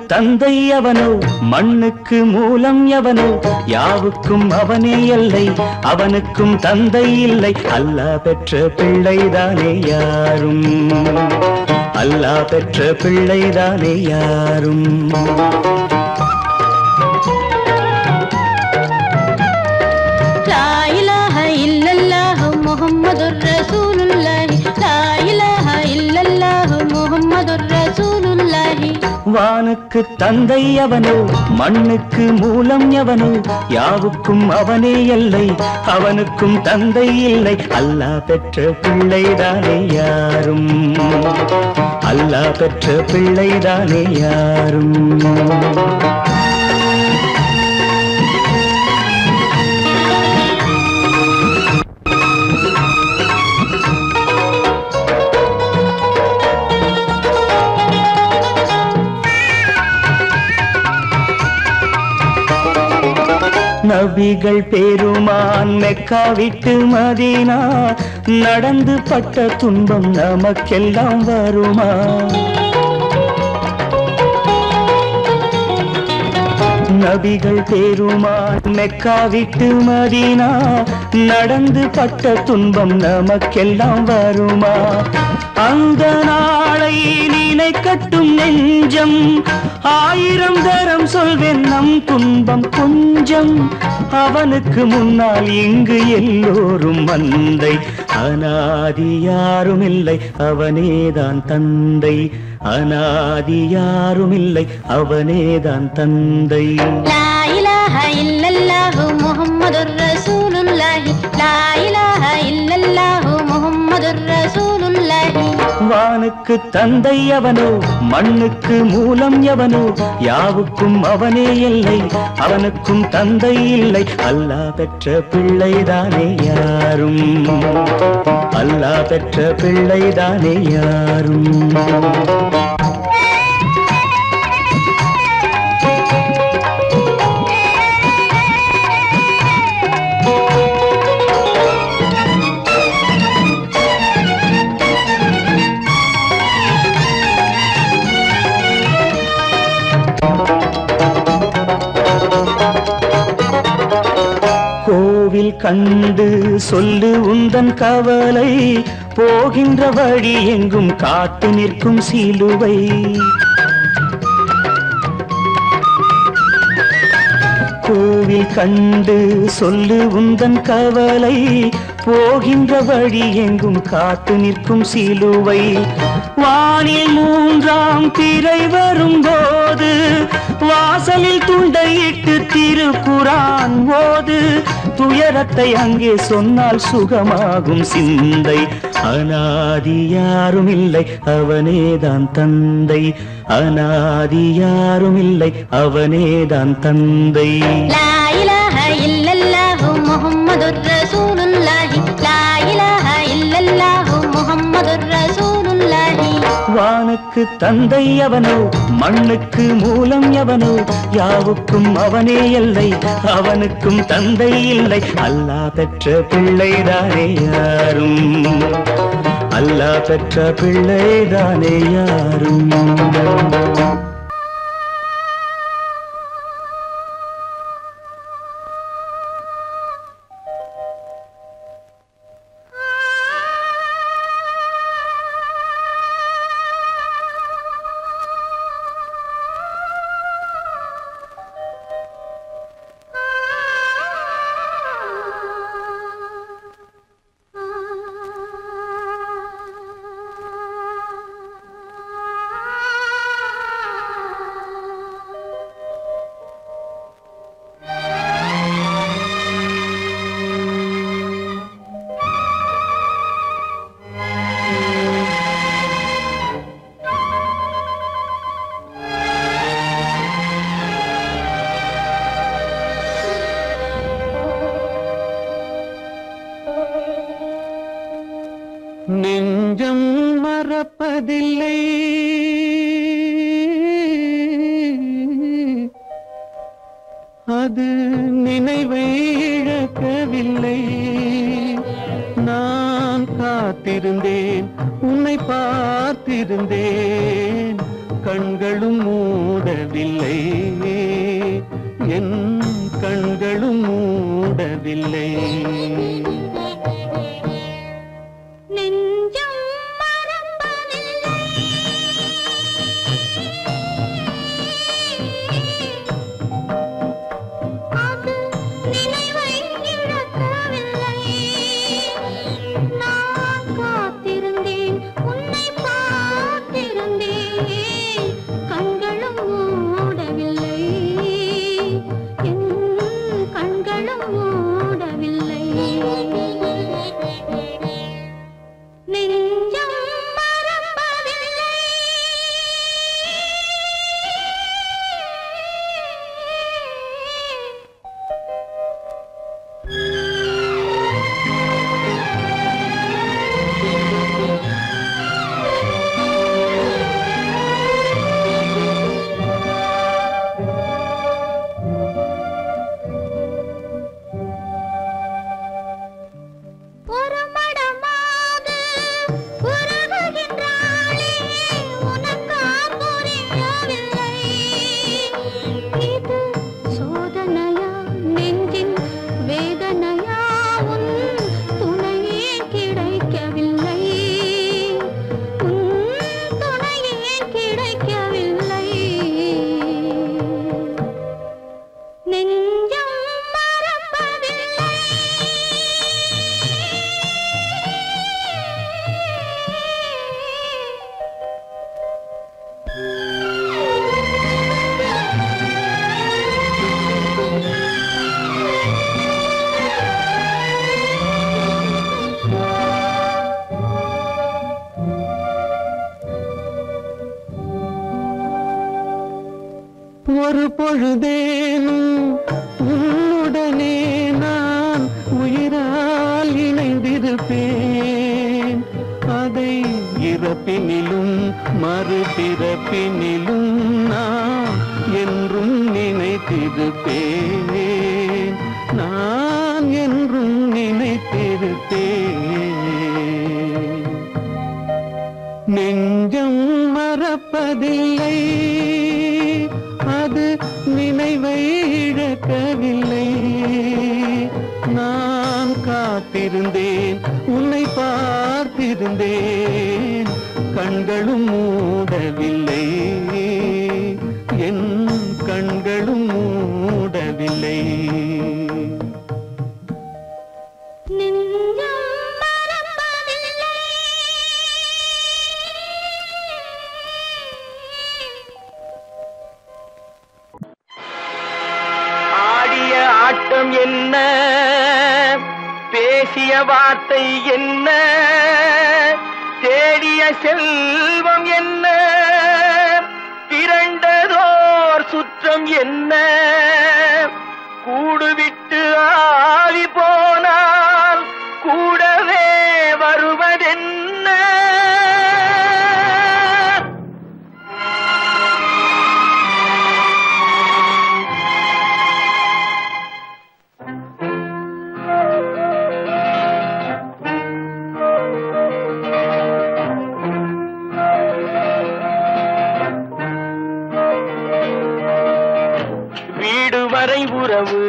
தந்தை அவனோ, மண்ணுக்கு மூலம் எவனோ, யாவுக்கும் அவனே எல்லை, அவனுக்கும் தந்தை இல்லை. அல்லாஹ் பெற்ற பிள்ளைதானே யாரும், அல்லாஹ் பெற்ற பிள்ளைதானே யாரும். லா இலாஹ இல்லல்லாஹு முஹம்மதுர் ரசூலுல்லாஹ் வானுக்கு தந்தை அவனோ மண்ணுக்கு மூலம் எவனோ யாவுக்கும் அவனே எல்லை அவனுக்கும் தந்தை இல்லை அல்லாஹ் பெற்ற பிள்ளைதானே யாரும் அல்லாஹ் பெற்ற பிள்ளைதானே யாரும் நபிகள் பெருமான் மெக்கா விட்டு மதீனா நடந்து பட்ட துன்பம் நமக்கெல்லாம் வருமா நபிகள் பெருமான் மெக்கா விட்டு மதீனா நடந்து பட்ட துன்பம் நமக்கெல்லாம் வருமா அந்த நாளை நினைக்கட்டும் நெஞ்சம் ஆயிரம் தரம் சொல்வேன் நம் துன்பம் கொஞ்சம் அவனுக்கு முன்னால் இங்கு எல்லோரும் மந்தை அநாதி யாரும் இல்லை அவனேதான் தந்தை அநாதி யாரும் இல்லை அவனேதான் தந்தை லா இலாஹ இல்லல்லாஹு முஹம்மதுர் ரசூலுல்லாஹி லா இலாஹ இல்லல்லாஹு முஹம்மதுர் ரசூலுல்லாஹி வானுக்கு தந்தை அவனோ மண்ணுக்கு மூலம் எவனோ யாவுக்கும் அவனே இல்லை அவனுக்கும் தந்தை இல்லை அல்லாஹ் பெற்ற பிள்ளைதானே யாரும் அல்லாஹ் பெற்ற பிள்ளைதானே யாரும் கோவில் கண்டு சொல்லு உந்தன் கவலை போகின்ற வழி எங்கும் காத்து நிற்கும் சிலுவை கோவில் கண்டு சொல்லு உந்தன் கவலை போகின்ற வழி எங்கும் காத்து நிற்கும் சிலுவை வானில் மூன்றாம் திரை வரும்போது வாசலில் துண்டையிட்டு திருக்குரான் ஓது துயரத்தை அங்கே சொன்னால் சுகமாகும் சிந்தை அநாதி யாரும் இல்லை அவனேதான் தந்தை அநாதி யாரும் இல்லை அவனேதான் தந்தை லா இலாஹ இல்லல்லாஹு முஹம்மதுர் ரசூலுல்லாஹி லா இலாஹ இல்லல்லாஹு முஹம்மதுர் ரசூலுல்லாஹி வானுக்கு தந்தை அவனோ மண்ணுக்கு மூலம் எவனோ யாவுக்கும் அவனே எல்லை அவனுக்கும் தந்தை இல்லை அல்லாஹ் பெற்ற பிள்ளைதானே யாரும் அல்லாஹ் பெற்ற பிள்ளைதானே யாரும் நெஞ்சம் மறப்பதில்லை அது நினைவை இழக்கவில்லை நான் காத்திருந்தேன் உன்னை பார்த்திருந்தேன் கண்களும் மூடவில்லை என் கண்களும் மூடவில்லை நெஞ்சம் மறப்பதில்லை அது நினைவை இழக்கவில்லை நான் காத்திருந்தேன் உன்னை பார்த்திருந்தேன் கண்களும் ஒரு பொழுதேனும் உன்னுடனே நான் உயிரால் இணைந்திருப்பேன். அதை இறப்பினிலும் மறுபிறப்பினிலும் நான் என்றும் நினைத்திருப்பேன். நான் என்றும் நினைத்திருப்பேன். நெஞ்சம் மறப்பதில்லை, அது நினைவை இழக்கவில்லை. நான் காத்திருந்தேன், உன்னை பார்த்திருந்தேன், கண்களும் மூடவில்லை, என் கண்களும் மூடவில்லை. ஆட்டம் என்ன, பேசிய வார்த்தை என்ன, தேடிய செல்வம் என்ன, திரண்டதோர் சுற்றம் என்ன, கூடுவிட்டு ஆவி போனால் கூடவே வருவதென்ன. வரை உறவு,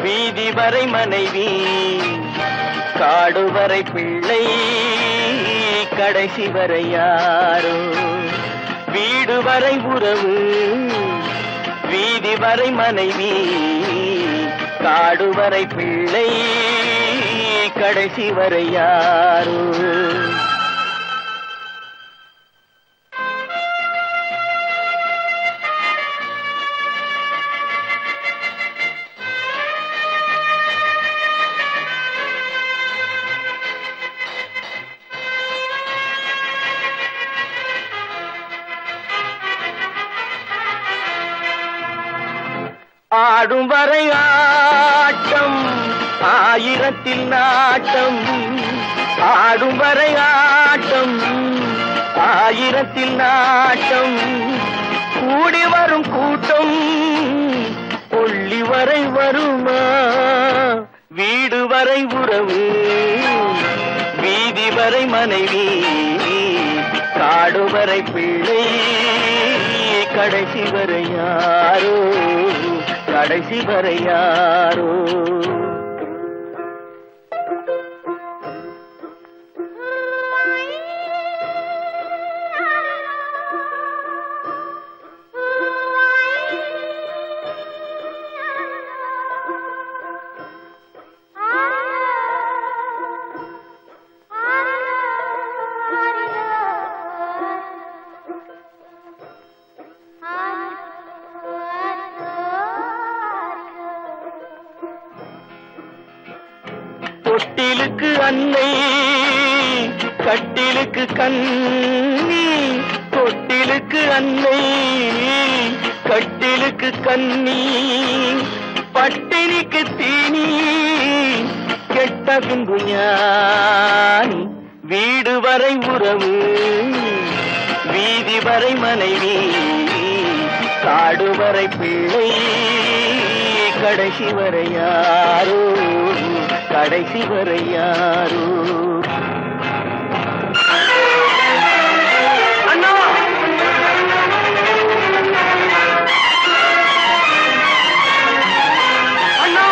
வீதி வரை மனைவி, காடு வரை பிள்ளை, கடைசி வரை யாரோ. வீடு வரை உறவு, வீதி வரை மனைவி, காடு வரை பிள்ளை, கடைசி வரை யாரோ. ஆடும் வரை ஆட்டம், ஆயிரத்தில் நாட்டம். ஆடும் வரை ஆட்டம், ஆயிரத்தில் நாட்டம். கூடி வரும் கூட்டம் கொள்ளி வரை வருமா. வீடு வரை உறவு, வீதி வரை மனைவி, காடு வரை பிள்ளை, கடைசி வரை யாரோ, கடைசி வரை யாரோ. தொட்டிலுக்கு அன்னை, கட்டிலுக்கு கண்ணி. தொட்டிலுக்கு அன்னை, கட்டிலுக்கு கண்ணி. பட்டினிக்கு தீனி, கெட்ட பின்பு ஞானி. வீடு வரை உறவு, வீதி வரை மனைவி, காடு வரை பிள்ளை, கடைசி வரை யாரோ, கடைசி வரை யாரோ. அண்ணா அண்ணா,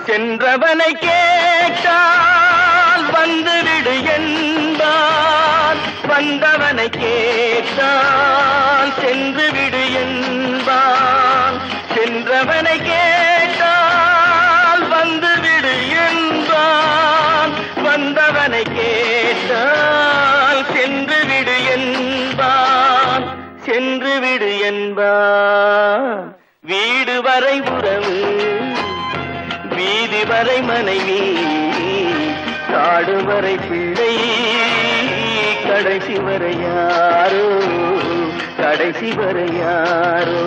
சென்றவனை கேட்டால் வந்துவிடு என்பான், வந்தவனை கேட்டால் சென்று விடு என்பான். சென்றவனை கேட்டால் வந்துவிடு என்பான், வந்தவனை கேட்டால் சென்று விடு என்பான், சென்று விடு என்பான். வீடு வரை உறவு, வரை மனைவி காடு வரை பிள்ளை கடைசி வரை யாரோ கடைசி வரை யாரோ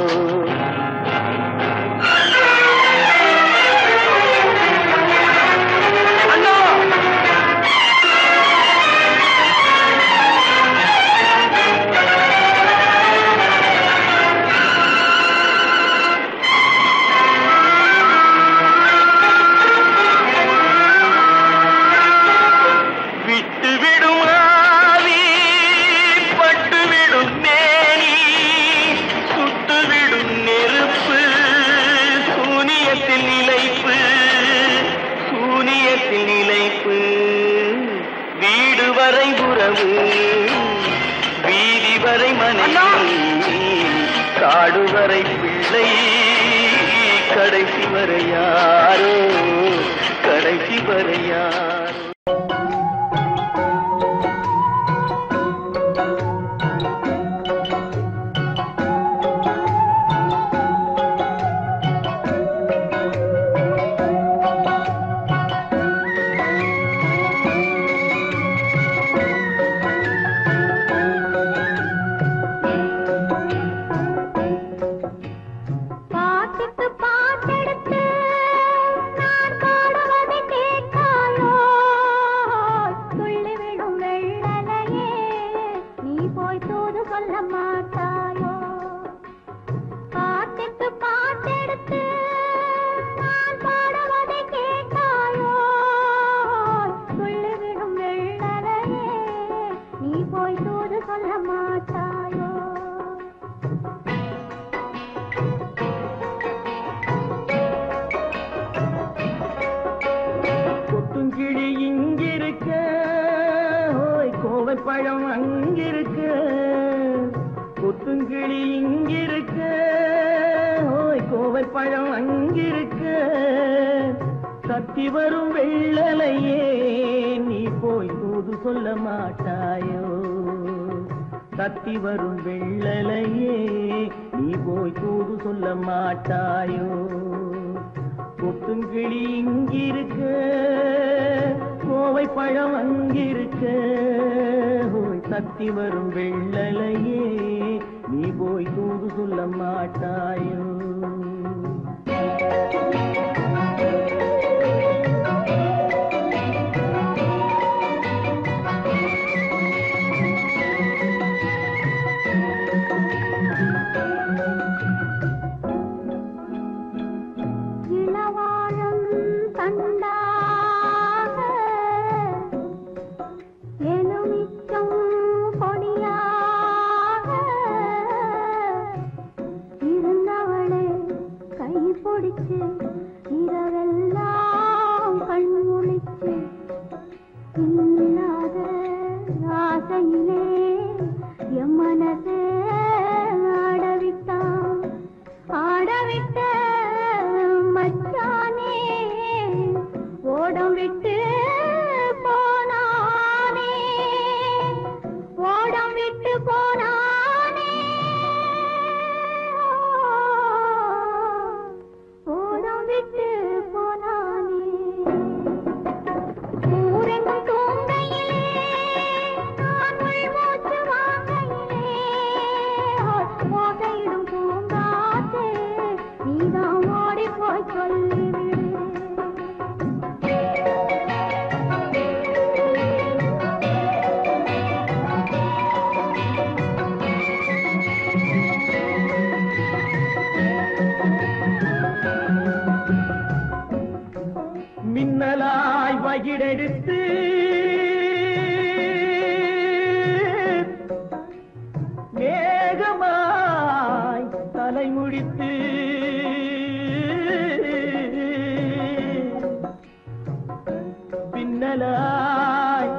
வீதி வரை மனைவி காடு வரை பிள்ளை கடைசி வரை யாரோ கடைசி வரை யாரோ பழம் அங்கிருக்க கொத்துங்கிளி இங்கிருக்க ஓய் கோவை பழம் அங்கிருக்க சத்தி வரும் வெள்ளலையே நீ போய் தூது சொல்ல மாட்டாயோ சத்தி வரும் வெள்ளலையே நீ போய் தூது சொல்ல மாட்டாயோ கொத்துங்கிளி இங்கிருக்க கோவை பழம் அங்கிருக்க சக்தி வரும் வெள்ளலையே நீ போய் தூது சொல்ல மாட்டாயோ இரவெல்லாம் கண்முழிச்சு இல்லாத ஆசையிலே என் மனசே ஆடவிட்ட மச்சானே ஓடம் விட்டு போனானே ஓடம் விட்டு போனானே மின்னலாய் வகிடெடுத்து மேகமாய் தலைமுடித்து பின்னலாய்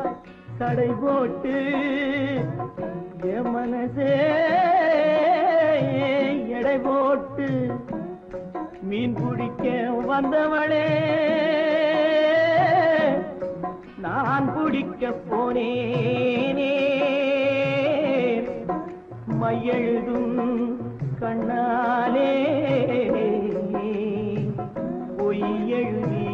தடை போட்டு என் மனசே எடை போட்டு மீன் பிடிக்க வந்தவளே நான் பிடிக்க போனேனே மையெழுதும் கண்ணாலே பொய் எழுதி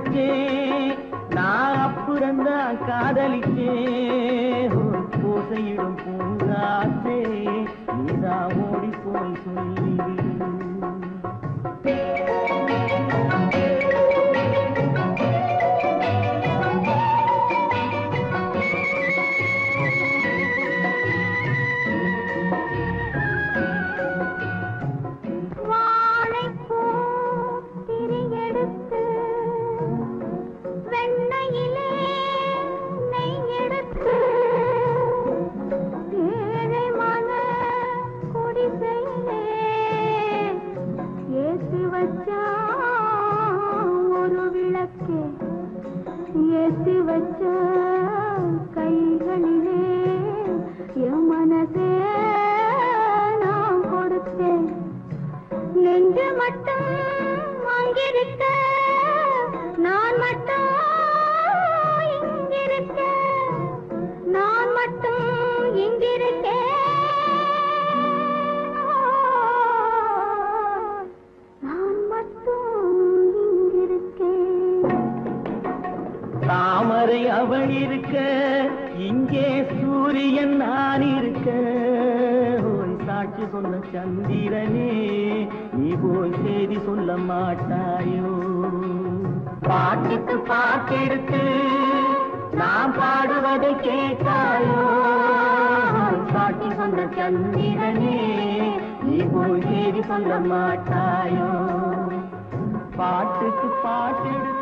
நினைச்சேன் நான் அப்புறந்தான் காதலிச்சேன் பூசையிடும் பூங்காற்றே நீதான் ஓடி போய் சொல்லிவிடு தாமரை அவள் இருக்க இங்கே சூரியன் நான் இருக்க சாட்சி சொன்ன சந்திரனே நீ போய் செய்தி சொல்ல மாட்டாயோ பாட்டுக்கு பாட்டெடுத்து நான் பாடுவதை கேட்டாயோ சாட்சி சொன்ன சந்திரனே நீ போய் செய்தி சொல்ல மாட்டாயோ பாட்டுக்கு பாட்டெடுத்து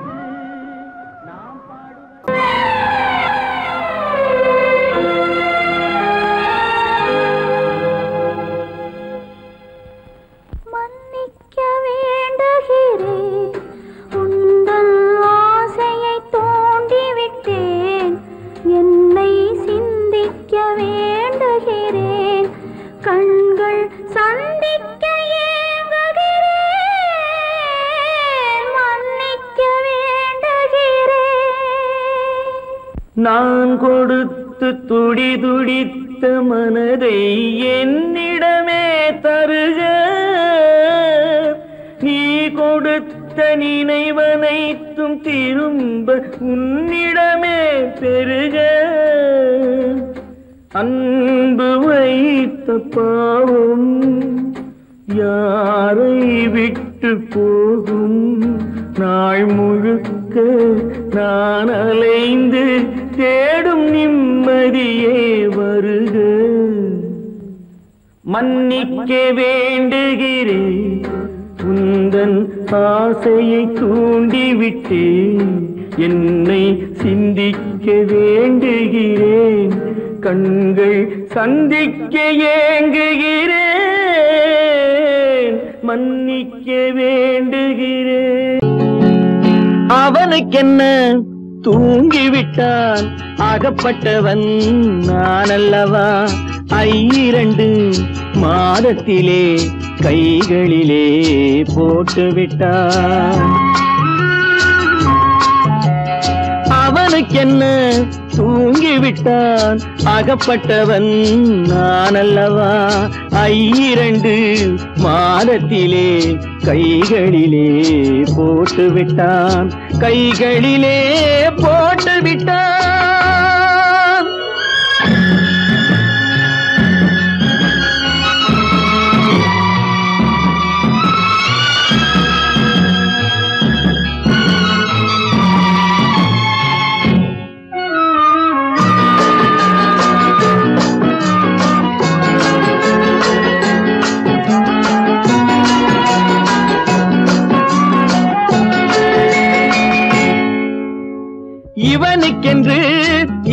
நான் கொடுத்து துடி துடித்த மனதை என்னிடமே தருக நீ கொடுத்த நினைவனைத்தும் திரும்ப உன்னிடமே பெருக அன்பு வைத்த பாவம் யாரை விட்டு போகும் நாள் முழுக்க நான் அலைந்து தேடும் நிம்மதியே வருக மன்னிக்க வேண்டுகிறேன் உந்தன் ஆசையை தூண்டிவிட்டேன் என்னை சிந்திக்க வேண்டுகிறேன் கண்கள் சந்திக்க ஏங்குகிறேன் மன்னிக்க வேண்டுகிறேன் அவனுக்கென்ன தூங்கிவிட்டான் அகப்பட்டவன் நான் அல்லவா 2 மாதத்திலே கைகளிலே போட்டுவிட்டான் அவனுக்கென்ன தூங்கிவிட்டான் அகப்பட்டவன் நான் அல்லவா 2 மாதத்திலே கைகளிலே போட்டுவிட்டான் கைகளிலே போட்டுவிட்டான் இவனுக்கென்று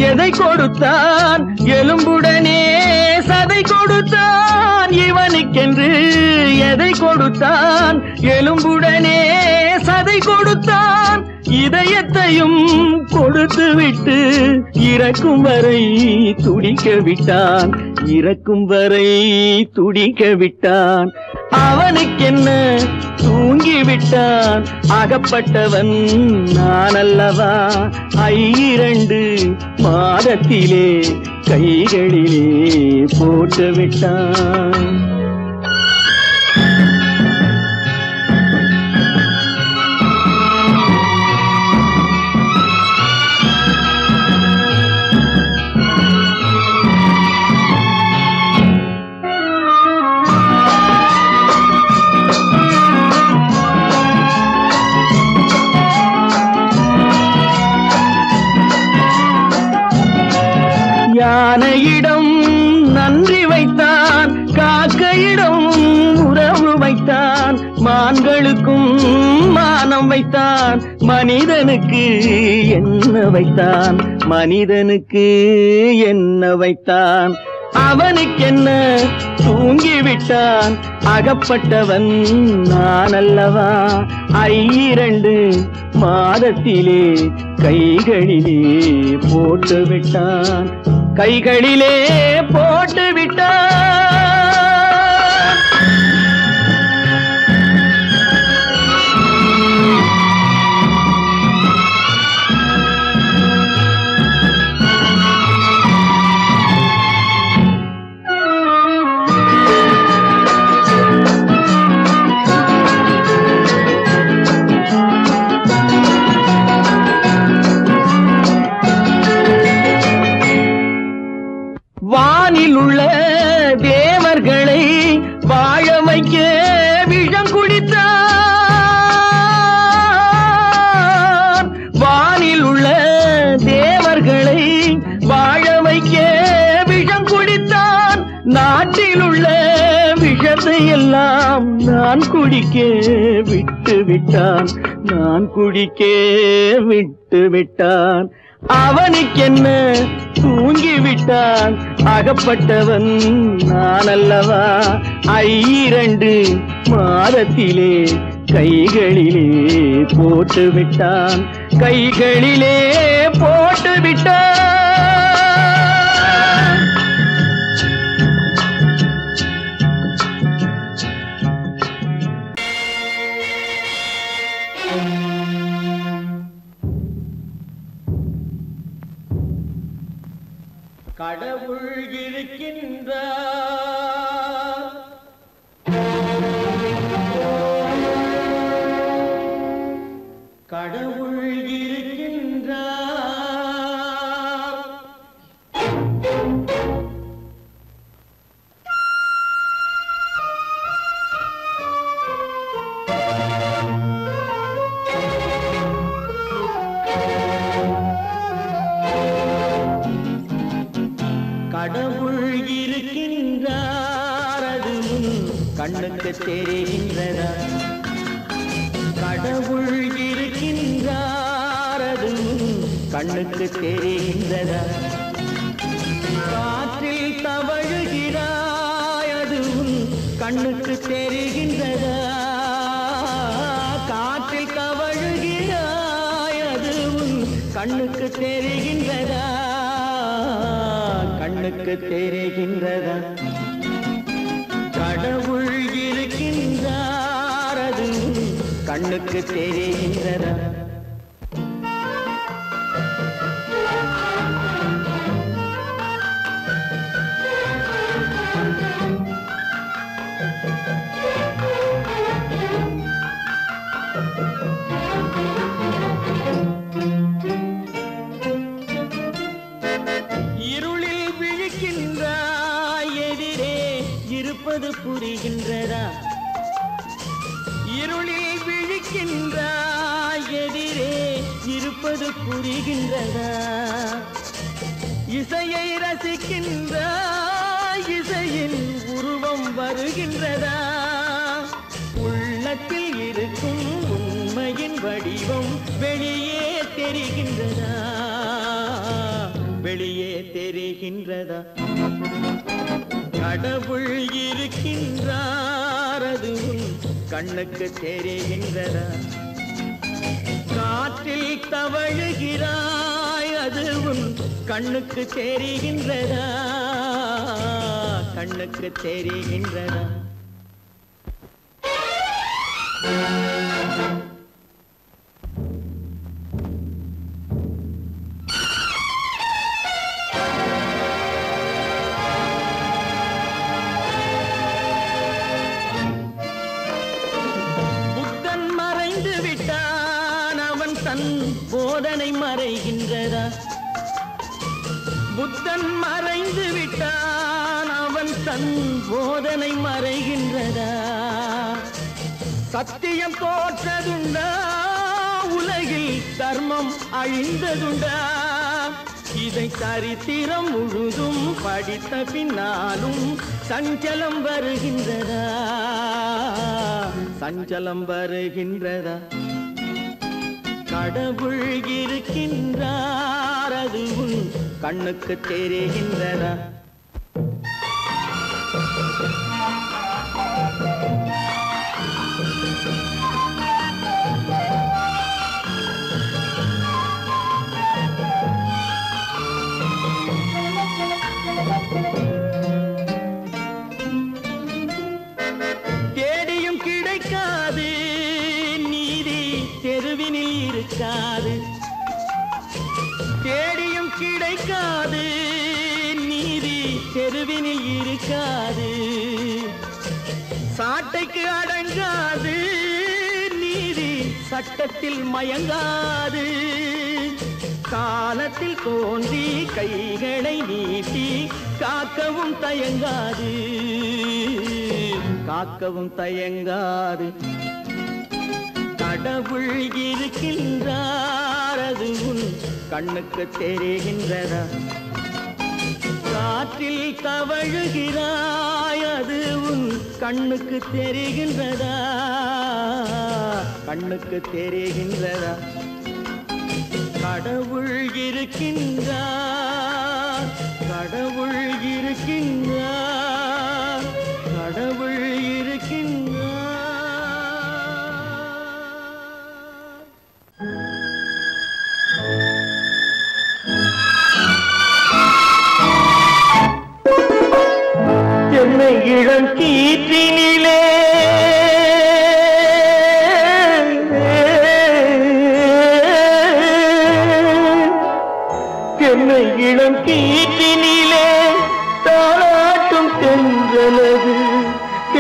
எதை கொடுத்தான் எலும்புடனே சதை கொடுத்தான் இவனுக்கென்று எதை கொடுத்தான் எலும்புடனே சதை கொடுத்தான் இதயத்தையும் கொடுத்து விட்டு இறக்கும் வரை துடிக்க விட்டான் இறக்கும் வரை துடிக்க விட்டான் அவனுக்கென்ன தூங்கிவிட்டான் அகப்பட்டவன் நான் அல்லவா 2 மாதத்திலே கைகளிலே போட்டுவிட்டான் மிருகங்களுக்கும் மானம் வைத்தான், மனிதனுக்கு என்ன வைத்தான், மனிதனுக்கு என்ன வைத்தான். அவனுக்கென்ன தூங்கிவிட்டான், அகப்பட்டவன் நான் அல்லவா. 2 மாதத்திலே கைகளிலே போட்டு விட்டான், கைகளிலே போட்டு விட்டான். வானில் உள்ள தேவர்களை வாழ வைக்க விஷம் குடித்தான். வானில் உள்ள தேவர்களை வாழ வைக்க விஷம் குடித்தான். நாட்டில் உள்ள விஷத்தை எல்லாம் நான் குடிக்க விட்டு விட்டான், நான் குடிக்க விட்டு விட்டான். அவனுக்கென்ன தூங்கிவிட்டான், அகப்பட்டவன் நான் அல்லவா. 2 மாதத்திலே கைகளிலே போட்டு விட்டான், கைகளிலே போட்டு விட்டான். கடவுள் இருக்கின்றார், கடவுள் இருக்கின்றார். கடவுள் இருக்கின்றார், அது கண்ணுக்கு தெரிகின்றதா. கடவுள் இருக்கின்றார், அது கண்ணுக்கு தெரிகின்றதா. காற்றில் தவழுகிறாய், அது கண்ணுக்கு தெரிகின்றதா. காற்றில் தவழுகிறாய், அது கண்ணுக்கு தெரிகின்றதா, கண்ணுக்கு தெரிகின்றதா. கடவுள் இருக்கின்றார், அது கண்ணுக்கு தெரிகின்றதா. இருளில் விழிக்கின்றாய், எதிரே இருப்பது புரிகின்றதா. இருளில் விழிக்கின்றாய், எதிரே இருப்பது புரிகின்றதா. இசையை ரசிக்கின்றாய், இசையின் உருவம் வருகின்றதா. உள்ளத்தில் இருக்கும் உண்மையின் வடிவம் வெளியே தெரிகின்றதா, வெளியே தெரிகின்றதா. கடவுள் இருக்கின்றார், அது கண்ணுக்கு தெரிகின்றதா. காற்றில் தவழுகிறாய், அது கண்ணுக்கு தெரிகின்றதா, கண்ணுக்கு தெரிகின்றதா. புத்தன் மறைந்து விட்டான், அவன் தன் போதனை மறைகின்றதா. புத்தன் மறைந்து விட்டான், அவன் தன் போதனை மறைகின்றதா. சத்தியம் தோற்றதுண்டா, உலகில் தர்மம் அழிந்ததுண்டா. இதை சரித்திரம் முழுதும் படித்த பின்னாலும் சஞ்சலம் வருகின்றதா, சஞ்சலம் வருகின்றதா? கடவுள் இருக்கின்றார், அது உன் கண்ணுக்கு தெரிகின்றதா? தேடியும் கிடைக்காது நீதி தெருவினில் இருக்காது. தேடியும் கிடைக்காது நீதி தெருவினில் இருக்காது. சாட்டைக்கு அடங்காது நீதி சட்டத்தில் மயங்காது. காலத்தில் தோன்றி கைகளை நீட்டி காக்கவும் தயங்காது, காக்கவும் தயங்காது. கடவுள் இருக்கின்றார், அது உன் கண்ணுக்கு தெரிகின்றதா? காற்றில் தவழுகிறாய், அது உன் கண்ணுக்கு தெரிகின்றதா? கண்ணுக்கு தெரிகின்றதா? கடவுள் இருக்கின்றார், கடவுள் இருக்கின்றார், கடவுள் இருக்கின்றார். என்னை இளங்கீற்றினிலே என்னை இளம் கீற்றினிலே தாளாட்டும் தென்றலது.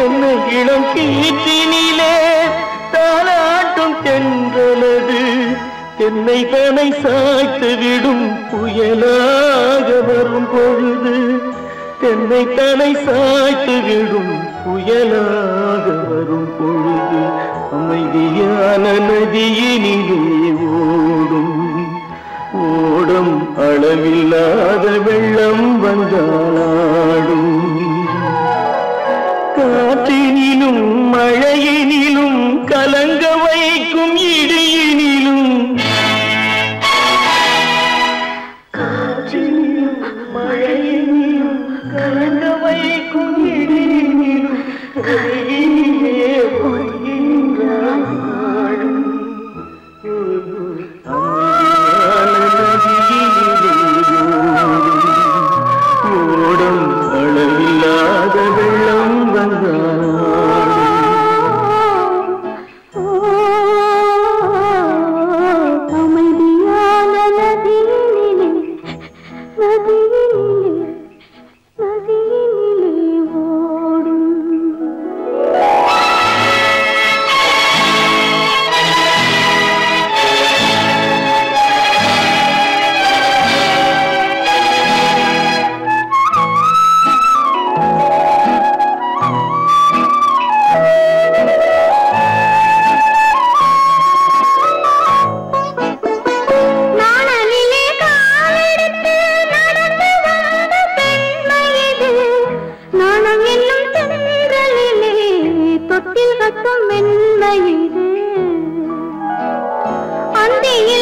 என்னை இளம் கீற்றினிலே தாளாட்டும் தென்றலது. என்னை தனை சாய்த்து விடும் புயலாக வரும் பொழுது. என்னை தனை சாய்த்து விடும் புயலாக வரும் பொழுது. அமைதியான நதியினிலே ஓடும் ஓடும் அளவில்லாத வெள்ளம் வந்தாடும். காற்றினிலும் மழையினிலும் கலங்க வைக்கும் இடியினிலும். காற்றினிலும் மழையினிலும் கலங்க வைக்கும் இடியினிலும் கையினிலே போகின்றான் நாடும். ஓடும் அளவில்லாத வெள்ளம் வந்தாடும். அமைதியான நதியினிலே நதியினிலே நதியினிலே ஓடும். நாணலிலே காலெடுத்து நடந்து வந்த பெண்மையது. நாணம் என்னும் தென்றலிலே தொட்டில் கட்டும் மென்மையது. அந்தியில்